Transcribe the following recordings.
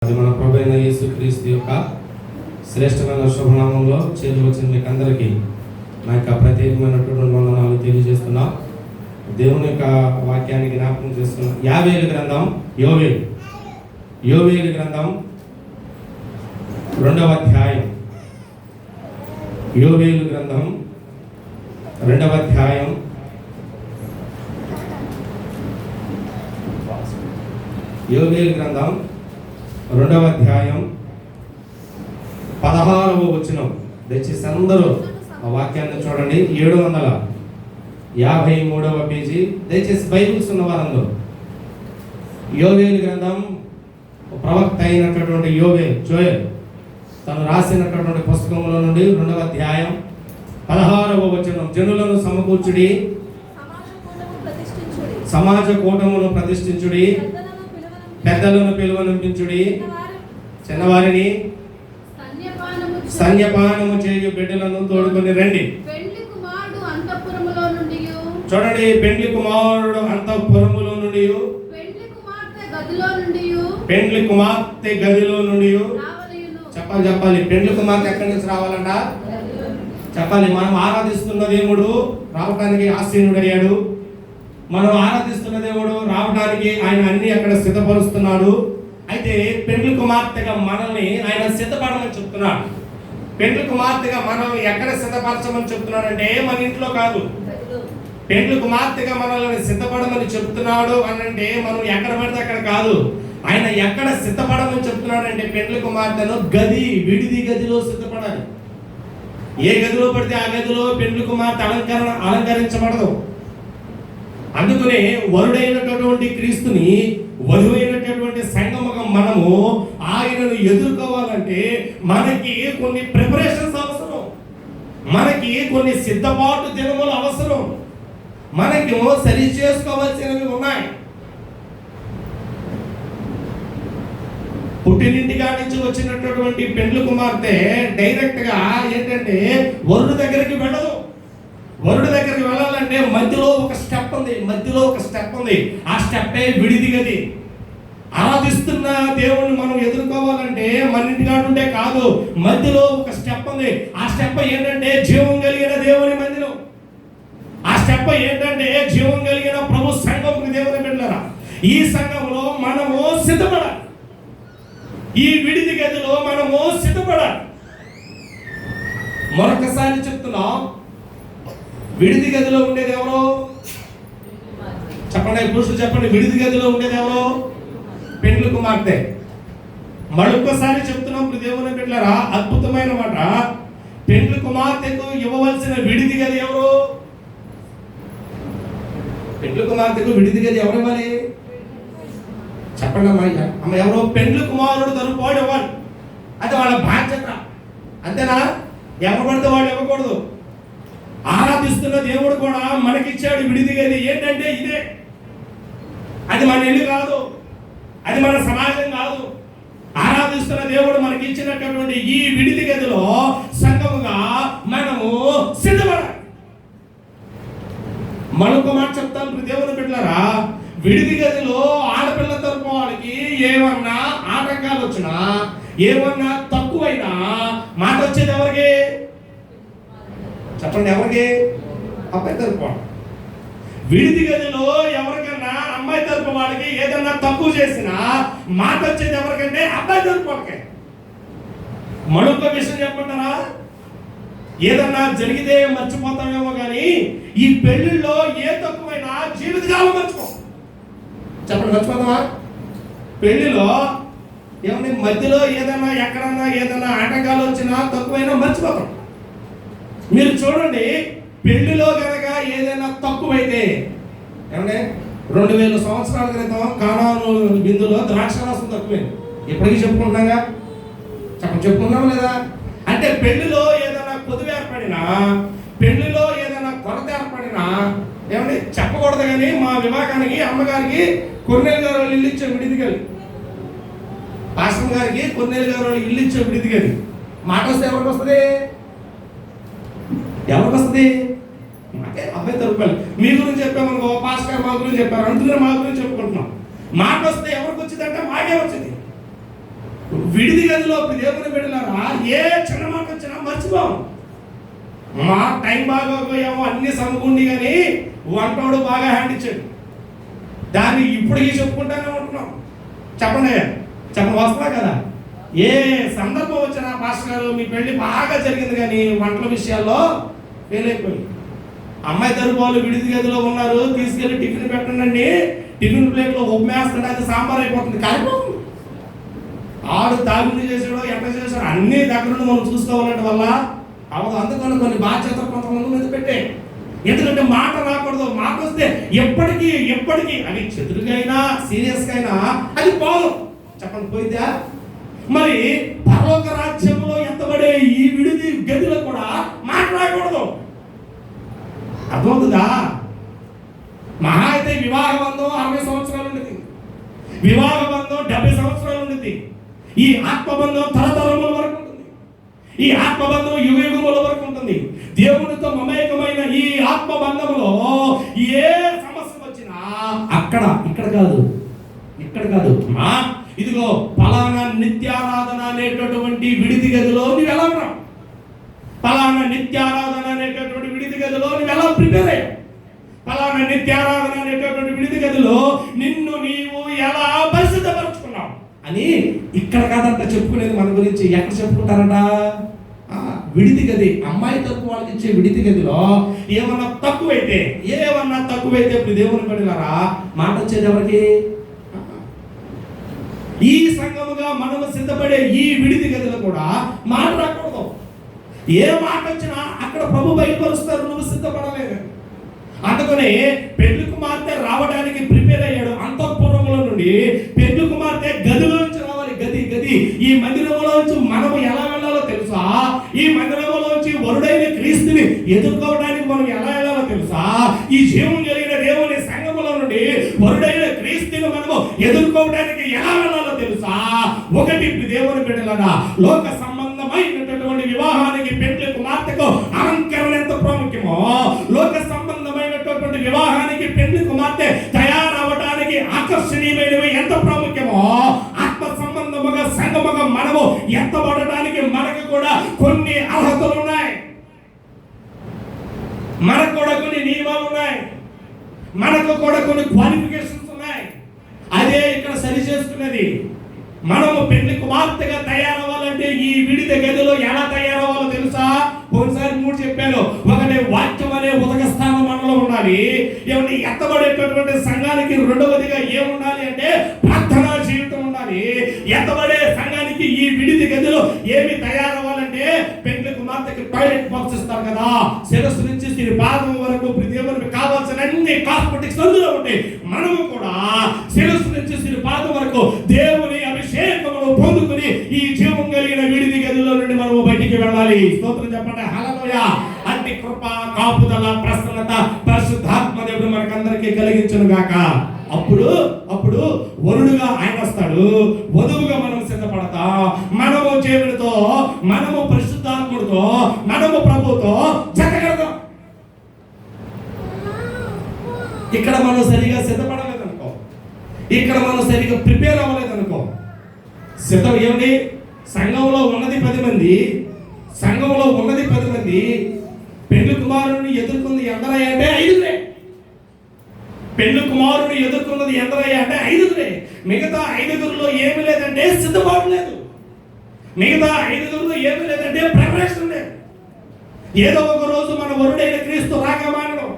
అది మన ప్రభువైన యేసుక్రీస్తు యొక్క శ్రేష్టమైన శుభనామంలో చేరి వచ్చిన మీకు అందరికీ నా యొక్క ప్రత్యేకమైనటువంటి వందనాలు తెలియజేస్తున్నా. దేవుని యొక్క వాక్యాన్ని జ్ఞాపకం చేస్తున్నా. యావేలు గ్రంథం యోవేలు గ్రంథం 2వ అధ్యాయం. యోవేలు గ్రంథం 2వ అధ్యాయం. యోవేలు గ్రంథం 2వ అధ్యాయం 16వ వచనం. దయచేసి అందరూ ఆ వాక్యాన్ని చూడండి. 753వ పేజీ. దయచేసి బైబిల్స్ ఉన్న వారందరూ యోవేలు గ్రంథం ప్రవక్త అయినటువంటి జోయల్ తను రాసినటువంటి పుస్తకంలో నుండి 2వ అధ్యాయం 16వ వచనం. జనులను సమకూర్చుడి, సమాజ కూటమును ప్రతిష్ఠించుడి, పెద్దలను పిలువనిపించుడి, చిన్నవారిని స్తన్యపానము చేయు బిడ్డలను తోడుకొని రండి. చూడండి, పెండ్లి కుమారుడు అంతఃపురములో నుండి, పెండ్లి కుమార్తె గదిలో నుండి. చెప్పాలి పెండ్లి కుమార్తె ఎక్కడి నుంచి రావాలంట చెప్పాలి. మనం ఆరాధిస్తున్న దేవుడు రావటానికి ఆసీనుడయ్యాడు. మనం ఆరాధిస్తున్న దేవుడు రావడానికి ఆయన అన్ని అక్కడ సిద్ధపరుస్తున్నాడు. అయితే పెండ్లి కుమార్తెగా మనల్ని ఆయన సిద్ధపడమని చెప్తున్నాడు. పెండ్లి కుమార్తెగా మనం ఎక్కడ సిద్ధపరచమని చెప్తున్నాడంటే మన ఇంట్లో కాదు. పెండ్లి కుమార్తెగా మనల్ని సిద్ధపడమని చెప్తున్నాడు అనంటే మనం ఎక్కడ పడితే అక్కడ కాదు. ఆయన ఎక్కడ సిద్ధపడమని చెప్తున్నాడంటే పెండ్లి కుమార్తెను విడిది గదిలో సిద్ధపడాలి. ఏ గదిలో పడితే ఆ గదిలో పెండ్లి కుమార్తె అలంకరించబడదు. అందుకనే వరుడైనటువంటి క్రీస్తుని, వధువైనటువంటి సంగమం మనము ఆయనను ఎదుర్కోవాలంటే మనకి కొన్ని ప్రిపరేషన్స్ అవసరం, మనకి కొన్ని సిద్ధపాటు దినములు అవసరం, మనకి సరి చేసుకోవాల్సినవి ఉన్నాయి. పుట్టినింటిగా నుంచి వచ్చినటువంటి పెండ్లి కుమార్తె డైరెక్ట్ గా ఏంటంటే వరుడు దగ్గరికి వెళ్ళదు. వరుడు దగ్గరికి వెళ్ళాలంటే మధ్యలో ఒక స్టెప్ ఉంది. ఆ స్టెప్పే విడిది గది. ఆరాధిస్తున్న దేవుణ్ణి మనం ఎదుర్కోవాలంటే మన ఇంటికాడుంటే కాదు, మధ్యలో ఒక స్టెప్ ఉంది. ఆ స్టెప్ ఏంటంటే జీవం కలిగిన దేవుని మందిరం. ఆ స్టెప్ ఏంటంటే జీవం కలిగిన ప్రభు సంఘంకు దేవుని బిడ్డలారా, ఈ సంఘంలో మనము సిద్ధపడాలి. ఈ విడిది గదిలో మనము సిద్ధపడాలి. మరొకసారి చెప్తున్నాం, విడిది గదిలో ఉండేది ఎవరో చెప్పండి, పురుషులు చెప్పండి. విడిది గదిలో ఉండేది ఎవరో పెండ్లి కుమార్తె. మరొకసారి చెప్తున్నాం దేవుని బిడ్డలారా, అద్భుతమైన మాట. పెండ్లి కుమార్తెకు ఇవ్వవలసిన విడిది గది ఎవరు? పెండ్లి కుమార్తెకు విడిది గది ఎవరు ఇవ్వాలి చెప్పండి అమ్మ. ఎవరో పెండ్లి కుమారుడు తరపువాడు ఇవ్వాలి. అది వాళ్ళ బాధ్యత, అంతేనా? ఎవరు పడితే వాళ్ళు ఇవ్వకూడదు. ఆరాధిస్తున్న దేవుడు కూడా మనకిచ్చాడు విడిది గది. ఏంటంటే ఇదే, అది మన ఇల్లు కాదు, అది మన సమాజం కాదు. ఆరాధిస్తున్న దేవుడు మనకి ఇచ్చినటువంటి ఈ విడిది గదిలో సంఘముగా మనము సిద్ధపడాలి. మరొక మాట చెప్తాను దేవుని బిడ్డలారా, విడిది గదిలో ఆడపిల్ల తరపు వాళ్ళకి ఏమన్నా ఆటంకాలు వచ్చినా, ఏమన్నా తక్కువైనా మాట వచ్చేది ఎవరికి చెప్పండి? ఎవరికి? అబ్బాయి తరపు. విడిది గదిలో ఎవరికన్నా అమ్మాయి తరపు వాళ్ళకి ఏదన్నా తక్కువ చేసినా మాట వచ్చేది ఎవరికంటే అబ్బాయి తరపు వాళ్ళకి. మరొక విషయం చెప్పంటారా, ఏదన్నా జరిగితే మర్చిపోతామేమో కానీ ఈ పెళ్లిలో ఏ తక్కువైనా జీవితకాలం మర్చిపో. చెప్పండి, మర్చిపోతామా? పెళ్లిలో ఏమన్నా మధ్యలో ఏదన్నా ఎక్కడన్నా ఏదన్నా ఆటంకాలు వచ్చినా తక్కువైనా మర్చిపోతాం. మీరు చూడండి, పెళ్లిలో కనుక ఏదైనా తక్కువైతే ఏమంటే 2000 సంవత్సరాల క్రితం కానాను బిందులో ద్రాక్షరసం తక్కువైంది. ఇప్పటికీ చెప్పుకుంటున్నాగా, చెప్పుకున్నాం లేదా? అంటే పెళ్లిలో ఏదైనా కొదువు ఏర్పడినా, పెళ్లిలో ఏదైనా కొరత ఏర్పడినా ఏమంటే చెప్పకూడదు. కానీ మా వివాహానికి అమ్మగారికి కొన్నేళ్ళు గారు వాళ్ళు ఇల్లు ఇచ్చే విడిది గది, పాస్టర్ గారికి కొన్నేళ్ళు గారు వాళ్ళు ఇల్లు ఇచ్చే విడిది గది. మాట వస్తే ఎవరికి వస్తుంది? మాకే అబ్బాయి తరపులు. మీ గురించి చెప్పామనుకో, పాస్టర్ మా గురించి చెప్పారు, అందుకని మా గురించి చెప్పుకుంటున్నాం. మాట వస్తే ఎవరికి వచ్చిందంటే మాకే వచ్చింది. విడిది గదిలో దేవుని బిడ్డలారా ఏ చిన్న మాట వచ్చినా మర్చిపోం. మా టైం బాగా పోయాము, అన్ని సమకూడి, కానీ వంటోడు బాగా హ్యాండ్ ఇచ్చాడు. దాన్ని ఇప్పటికీ చెప్పుకుంటానే ఉంటున్నాం. చెప్పండి వస్తా కదా. ఏ సందర్భం వచ్చినా పాస్టర్ గారు మీ పెళ్లి బాగా జరిగింది కానీ వంటల విషయాల్లో ఫెయిల్ అయిపోయింది. అమ్మాయి తరపు వాళ్ళు విడిది గదిలో ఉన్నారు, తీసుకెళ్ళి టిఫిన్ పెట్టండి, టిఫిన్ ప్లేట్లో ఉమ్మేస్తాడు, అది సాంబార్ అయిపోతుంది. కాలిపోతుంది. ఆడు తాగుండి చేసాడో ఎంత చేసాడో అన్ని దగ్గర మనం చూసుకోవాలంటే వల్ల అవదు. అందుకని కొన్ని బాధ్యతలు కొంతమంది మీద పెట్టే. ఎందుకంటే మాట రాకూడదు. మాట వస్తే ఎప్పటికీ అది చెదురుగైనా సీరియస్గా అయినా అది పోదు. చెప్పండి పోయిందా? మరి పరలోక రాజ్యంలో ఎంతబడే ఈ విడిది గదిలో కూడా మాట రాకూడదు. అర్థమవుతుందా? మహా అయితే వివాహ బంధం 60 సంవత్సరాలు ఉండేది, వివాహ బంధం 70 సంవత్సరాలు ఉండేది. ఈ ఆత్మబంధం తరతరముల వరకు ఉంటుంది. ఈ ఆత్మబంధం యుగయుగముల వరకు ఉంటుంది. దేవునితో మమేకమైన ఈ ఆత్మబంధంలో ఏ సమస్య వచ్చినా ఇక్కడ కాదు మా ఇదిగో ఫలానా నిత్యారాధన అనేటటువంటి విడిది గదిలో నువ్వు ఎలా ఉన్నావు, ఫలానా నిత్యారాధన అనేటటువంటి విడిది గదిలో నువ్వు ఎలా ప్రిపేర్ అయ్యావు, ఫలానా నిత్యారాధన అనేటటువంటి విడిది గదిలో నిన్ను నీవు ఎలా పరిశుద్ధపరుచుకున్నావు అని ఇక్కడ కాదంట చెప్పుకునేది. మన గురించి ఎక్కడ చెప్పుకుంటారంట? విడిది గది. అమ్మాయి తరపు వాళ్ళకి ఇచ్చే విడిది గదిలో ఏమన్నా తక్కువైతే ఇప్పుడు దేవుని పడినారా మాట వచ్చేది ఎవరికి? ఈ సంఘముగా మనము సిద్ధపడే ఈ విడిది గదిలో కూడా మాట రాకూడదు. ఏ మాట వచ్చినా అక్కడ ప్రభు బయలుపరుస్తారు, నువ్వు సిద్ధపడలేదు. అందుకనే పెళ్లి కుమార్తె రావడానికి ప్రిపేర్ అయ్యాడు. అంతఃపురంలో నుండి పెళ్లి కుమార్తె గదిలో నుంచి రావాలి. గది ఈ మందిరంలో నుంచి మనము ఎలా వెళ్ళాలో తెలుసా? ఈ మందిరంలో నుంచి వరుడైన క్రీస్తుని ఎదుర్కోవడానికి మనం ఎలా వెళ్ళాలో తెలుసా? ఈ జీవం కలిగిన దేవుని సంఘములో నుండి వరుడైన క్రీస్తుని మనము ఎదుర్కోవడానికి ఎలా వెళ్ళాలో తెలుసా? ఒకటి దేవుని బిడ్డలారా, లోక సంబంధమైనటువంటి వివాహానికి పెళ్లి కుమార్తెకు అలంకరణ ఎంత ప్రాముఖ్యమో, లోక సంబంధమైనటువంటి వివాహానికి పెళ్లి కుమార్తె తయారవడానికి ఆకర్షణీయమైనవి ఎంత ప్రాముఖ్యమో, ఆత్మ సంబంధముగా సంగముగా మనము ఎత్తబడటానికి మనకు కూడా కొన్ని అర్హతలు ఉన్నాయి, మనకు కూడా కొన్ని నియమాలు ఉన్నాయి, మనకు కూడా కొన్ని క్వాలిఫికేషన్స్ ఉన్నాయి. అదే ఇక్కడ సరి చేసుకున్నది. మనము పెళ్లి కుమార్తెగా తయారవ్వాలంటే ఈ విడిది గదిలో ఎలా తయారవ్వాలో తెలుసా? ఒకసారి 3 చెప్పాను. ఒకటి వాక్యం అనే ఉదక స్థానం మనలో ఉండాలి. ఏమంటే ఎత్తబడేటటువంటి సంఘానికి రెండవదిగా ఏముండాలి అంటే ప్రార్థనా జీవితం ఉండాలి. ఎత్తబడే సంఘానికి ఈ విడిది గదిలో ఏమి తయారవ్వాలంటే పెళ్లి కుమార్తెకి టాయిలెట్ బాక్స్ ఇస్తారు కదా, శిరస్సు నుంచి సిరి పాదం వరకు దేవునికి కావాల్సిన అన్ని కాస్మెటిక్స్ అందులో ఉంటాయి. మనము కూడా శిరస్సు నుంచి సిరి పాదం వరకు దేవుని అభిషేకమును పొందుకుని ఈ జీవం కలిగిన విడిది గదిలో నుండి మనము బయటికి వెళ్ళాలి. స్తోత్రం చెప్పండి. హల్లెలూయా. అట్టి కృప, కాపుదల, ప్రసన్నత పరిశుద్ధాత్మ దేవుడు మనకందరికీ కలిగించును గాక. అప్పుడు వరుడుగా ఆయన వస్తాడు, వధువుగా మనం సిద్ధపడతాం. మనము దేవునితో, మనము పరిశుద్ధాత్ముడితో, మనము ప్రభుతో జతగడతాం. ఇక్కడ మనం సరిగా సిద్ధపడలేదనుకో, ఇక్కడ మనం సరిగా ప్రిపేర్ అవ్వలేదనుకో, సిద్ధం ఏమిటి? సంఘంలో ఉన్నది 10 మంది, పెళ్లి కుమారుడిని ఎదుర్కొంది ఎందరయ్యా అంటే 5. పెళ్లి కుమారుడిని ఎదుర్కొన్నది ఎందరయ్యా అంటే 5. మిగతా 5 ఏమి లేదంటే సిద్ధపాటు లేదు, మిగతా 5 ఏమి లేదంటే ప్రిపరేషన్ లేదు. ఏదో ఒక రోజు మన వరుడైన క్రీస్తు రాగమానడం,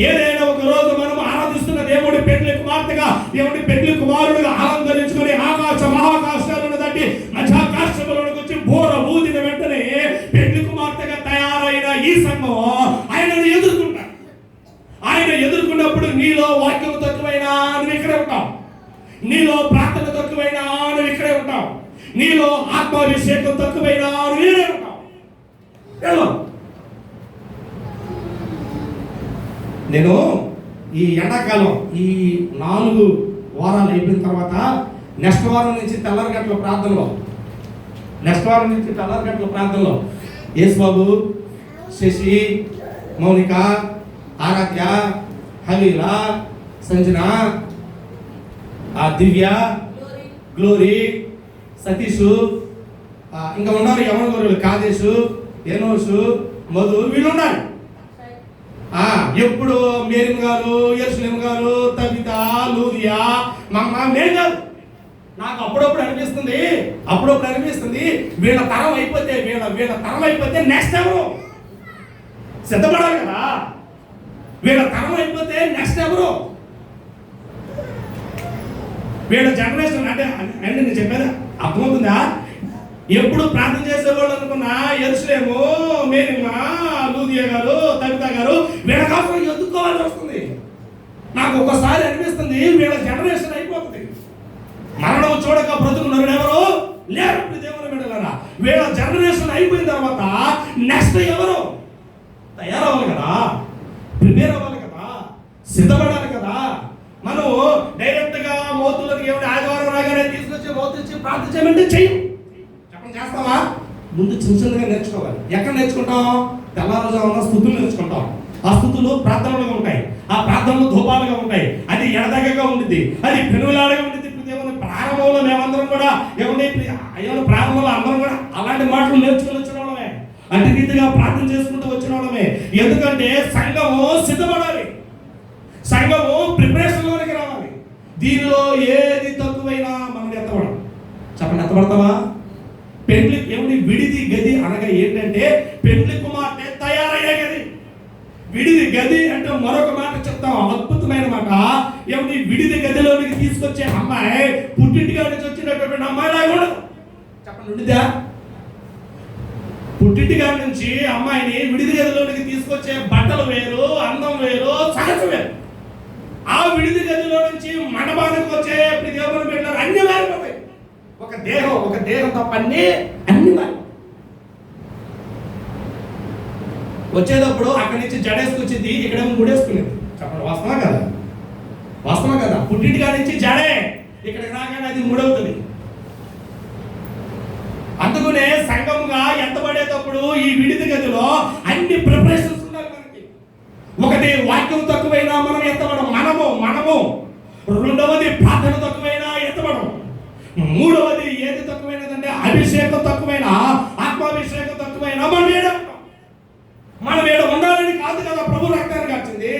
ఏదైనా ఒక రోజు మనం ఆరాధిస్తున్న దేవుడి పెళ్లి కుమార్తెగా, దేవుడి పెళ్లి కుమారుడిగా అలంకరించుకొని ఆకాశ మహాకాశాలను దాటి మధ్యాకాశములను వచ్చి బోర ఊదిన వెంటనే పెళ్లి కుమార్తెగా తయారైన ఈ సంఘం ఆయనను ఎదుర్కొంటారు. ఆయన ఎదుర్కొన్నప్పుడు నీలో వాక్యం తక్కువైనా నువ్వు ఇక్కడే ఉంటావు, నీలో ప్రార్థన తక్కువైనా నువ్వు ఇక్కడే ఉంటావు, నీలో ఆత్మాభిషేకం తక్కువైనా నువ్వు ఇక్కడే ఉంటావు. నేను ఈ ఎండాకాలం ఈ 4 వారాలు అయిపోయిన తర్వాత నెక్స్ట్ వారం నుంచి తెల్లరగట్ల ప్రార్థనలో యేసుబాబు, శశి, మౌనిక, ఆరాధ్య, హలీల, సంజన, దివ్య, గ్లోరీ, సతీష్, ఇంకా ఉన్నారు యవన గొర్రెలు కాదేశు, ఎనోషు, మధు, వీళ్ళు ఉన్నారు. ఎప్పుడు మేరిం గారు, యెరూషలేము గారు, తబిత, లూదియా, నేను కాదు. నాకు అప్పుడప్పుడు అనిపిస్తుంది వీళ్ళ తరం అయిపోతే నెక్స్ట్ ఎవరు సిద్ధపడాలి కదా. వీళ్ళ తరం అయిపోతే నెక్స్ట్ ఎవరు, వీళ్ళ జనరేషన్ అంటే నేను చెప్పేదా అర్థమవుతుందా? ఎప్పుడు ప్రార్థన చేసేవాళ్ళు అనుకున్నా యెరూషలేము, మేరిమ, లూదియా గారు, తబిత గారు వీళ్ళ కోసం ఎదుర్కోవాల్సి వస్తుంది. నాకు ఒక్కసారి అనిపిస్తుంది వీళ్ళ జనరేషన్ అయిపోతుంది. మరణం చూడక బ్రతుకున్నారు ఎవరు లేరు. దేవుని బిడ్డలారా, వీళ్ళ జనరేషన్ అయిపోయిన తర్వాత నెక్స్ట్ ఎవరు తయారవ్వాలి కదా, ప్రిపేర్ అవ్వాలి కదా, సిద్ధపడాలి కదా. మనం డైరెక్ట్ గా మోతులకు ఏమిటి ఆదివారం రాగానే తీసుకొచ్చి మోతు ఇచ్చి ప్రార్థన చేయమంటే చెయ్యం. చెప్పండి, చేస్తావా? ముందు చిన్న చిన్నగా నేర్చుకోవాలి. ఎక్కడ నేర్చుకుంటాం? తెల్లారుజామున స్తుతులు నేర్చుకుంటాం. ఆ స్థుతులు ప్రార్థనలుగా ఉంటాయి, ఆ ప్రార్థనలు ధూపాలుగా ఉంటాయి, అది ఎడదగగా ఉంటుంది, అది పెనులాడగా ఉంటుంది. దేవుని ప్రారంభంలో మేమందరం కూడా ఏమన్నా ప్రారంభంలో అందరం కూడా అలాంటి మాటలు నేర్చుకుని వచ్చిన వాళ్ళమే, అటు రీతిగా ప్రార్థన చేసుకుంటూ వచ్చిన వాళ్ళమే. ఎందుకంటే సంఘము సిద్ధపడాలి, సంఘము ప్రిపరేషన్లోనికి రావాలి. దీనిలో ఏది తక్కువైనా మనం ఎత్తపడం. చెప్పండి, ఎత్తపడతావా? పెండ్లి ఏమిటి? విడిది గది అనగా ఏంటంటే పెండ్లి కుమార్తె తయారయ్యే గది. విడిది గది అంటే మరొక మాట చెప్తాం, అద్భుతమైన మాట. ఏమిటి? విడిది గదిలోనికి తీసుకొచ్చే అమ్మాయి పుట్టింటిగా నుంచి వచ్చినటువంటి అమ్మాయి లాగా ఉండదు. చెప్పండి, ఉండిదా? పుట్టింటిగా నుంచి అమ్మాయిని విడిది గదిలోనికి తీసుకొచ్చే బట్టలు వేరు, అందం వేరు, సహజం వేరు. ఆ విడిది గదిలో నుంచి మండపానికి వచ్చే దేవుని బిడ్డలు అన్ని మారిపోతాయి. ఒక దేహం తప్ప అన్ని మారి వచ్చేటప్పుడు అక్కడి నుంచి జడేసుకొచ్చింది, ఇక్కడ ముడేసుకునేది. చెప్పండి, వాస్తవా కదా? పుట్టింటిగా నుంచి జడే, ఇక్కడికి రాగానే అది ముడవుతుంది. అందుకనే సంఘముగా ఎత్తబడేటప్పుడు ఈ విడిది గదిలో అన్ని ప్రిపరేషన్స్ ఉండాలి మనకి. ఒకటి, వాక్యం తక్కువైనా మనం ఎత్తబడం, మనము. రెండవది, ప్రార్థన తక్కువైనా ఎత్తబడం. మూడవది ఏది తక్కువైనదంటే అభిషేకం తక్కువైనా, ఆత్మాభిషేకం తక్కువైనా మనం ఏడ ఉండాలని కాదు కదా ప్రభు రక్తాన్ని కాచింది.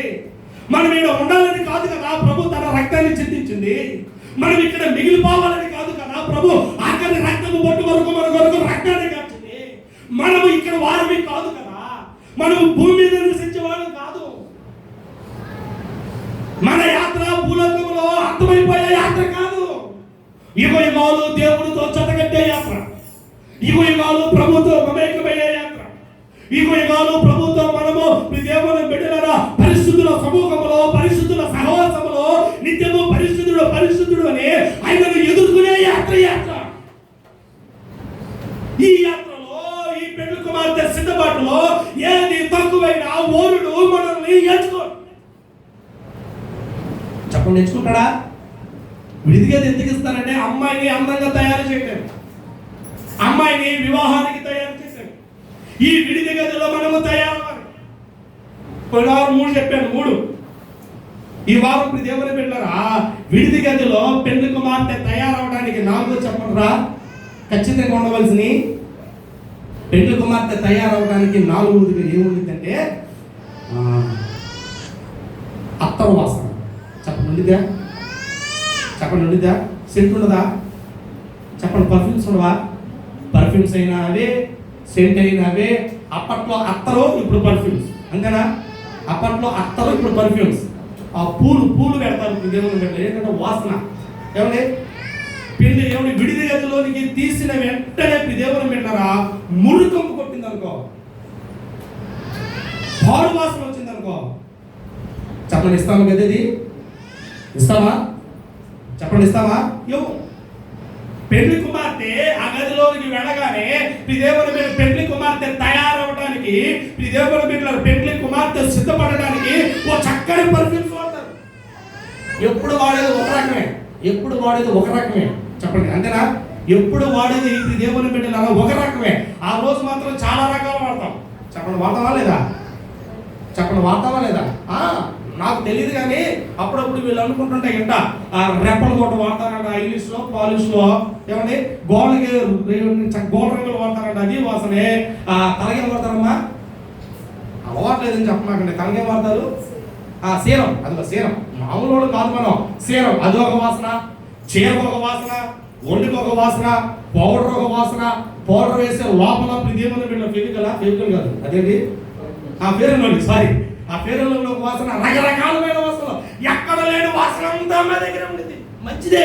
మనం ఏడ ఉండాలని కాదు కదా ప్రభు తన రక్తాన్ని చిందించింది. మనం ఇక్కడ మిగిలిపోవాలని కాదు కదా ప్రభు ఆఖరి రక్తము బొట్టు వరకు మన కొరకు రక్తాన్ని కాచింది. మనము ఇక్కడ వారవి కాదు కదా, మనము భూమి మీద నివసించేవాళ్ళం కాదు. మన యాత్ర భూలోకంలో అంతమైపోయే యాత్ర కాదు. యుగయుగాలు దేవుడితో జతకట్టే యాత్ర, యుగయుగాలు ప్రభుతో మమేకమయ్యే యాత్ర, యుగయుగాలు ప్రభుతో మనము దేవుని బిడ్డలారా పరిశుద్ధుల సమూహంలో, పరిశుద్ధుల సహవాసంలో నిత్యము పరిశుద్ధుడు అని ఆయనను ఎదుర్కొనే యాత్ర. ఈ యాత్రలో, ఈ పెళ్లి కుమార్తె సిద్ధపాటులో ఏది తక్కువైనా ఓరుడు మనల్ని ఎంచుకోడు. చెప్పండి, ఎంచుకుంటాడా? విడిదిగా ఎందుకు ఇస్తానంటే అమ్మాయిని అందంగా తయారు చేయలేదు, అమ్మాయిని వివాహానికి తయారు చేశాడు. ఈ విడిది గదిలో మనము తయారవ్వాలి. కొన్ని వారం 3 చెప్పాను, 3 ఈ వారం దేవుని బిడ్డలారా విడిది గదిలో పెళ్లి కుమార్తె తయారవడానికి 4 చెప్పరా ఖచ్చితంగా ఉండవలసిన. పెళ్లి కుమార్తె తయారవడానికి 4 ఏముంటుందంటే అత్తరు వాసన. చెప్పండి, ఉండిద్దా? సెంట్ ఉండదా? చెప్పండి, పర్ఫ్యూమ్స్ ఉండవా? పర్ఫ్యూమ్స్ అయినా అవే, సెంట్ అయినా అవే. అప్పట్లో అత్తరు, ఇప్పుడు పర్ఫ్యూమ్స్. అంతేనా? అప్పట్లో అత్తరు, ఇప్పుడు పర్ఫ్యూమ్స్. ఆ పూలు పెడతారు దేవుని పెట్టారు, ఏంటంటే వాసన. ఏమని విడిది గదిలోనికి తీసిన వెంటనే దేవుని పెట్టారా మురుకంపు కొట్టింది అనుకో, పాడు వాసన వచ్చింది అనుకో, చెప్పండి, ఇస్తాము కదా? ఇది ఇస్తావా? చెప్పండి, ఇస్తావా? పెళ్లి కుమార్తె ఆ గదిలోనికి వెళ్ళగానే దేవుని మీద పెళ్లి కుమార్తె తయారవడానికి, దేవుని మీద పెళ్లి కుమార్తె సిద్ధపడడానికి ఓ చక్కని పర్ఫ్యూమ్స్ వాడతారు. ఎప్పుడు వాడేది ఒక రకమే. చెప్పండి, అంతేనా? ఎప్పుడు వాడేది దేవుని బిడ్డలు అలా ఒక రకమే. ఆ రోజు మాత్రం చాలా రకాలు వాడతాం. చెప్పండి, వాడతావా లేదా? నాకు తెలియదు కానీ అప్పుడప్పుడు వీళ్ళు అనుకుంటుంటే ఇంట రెప్పలు కూడా వాడతారంట, ఇంగ్లీష్లో పాలిష్లో ఏమండి గోళ్ళకి గోళ్ళ రంగులు వాడతారంట, అది వాసనే. తలగే వాడతారమ్మా, అలవాట్లేదని చెప్పమాకండి. తలగే వాడతారు సీరం, అదిగో సీరం, మామూలు వాళ్ళు కాదు మనం. సీరం అది ఒక వాసన, చీరకు ఒక వాసన, ఒంటికి ఒక వాసన, పౌడర్ ఒక వాసన. పౌడర్ వేసే లోపల ఇదేమన్నా వీళ్ళ ఫెవికల్ కాదు, అదేంటి సారీ ఆ ఫేరులో ఒక వాసన, రకరకాలమైన వాసనలు, ఎక్కడ లేని వాసన అంతా మా దగ్గర ఉండేది. మంచిదే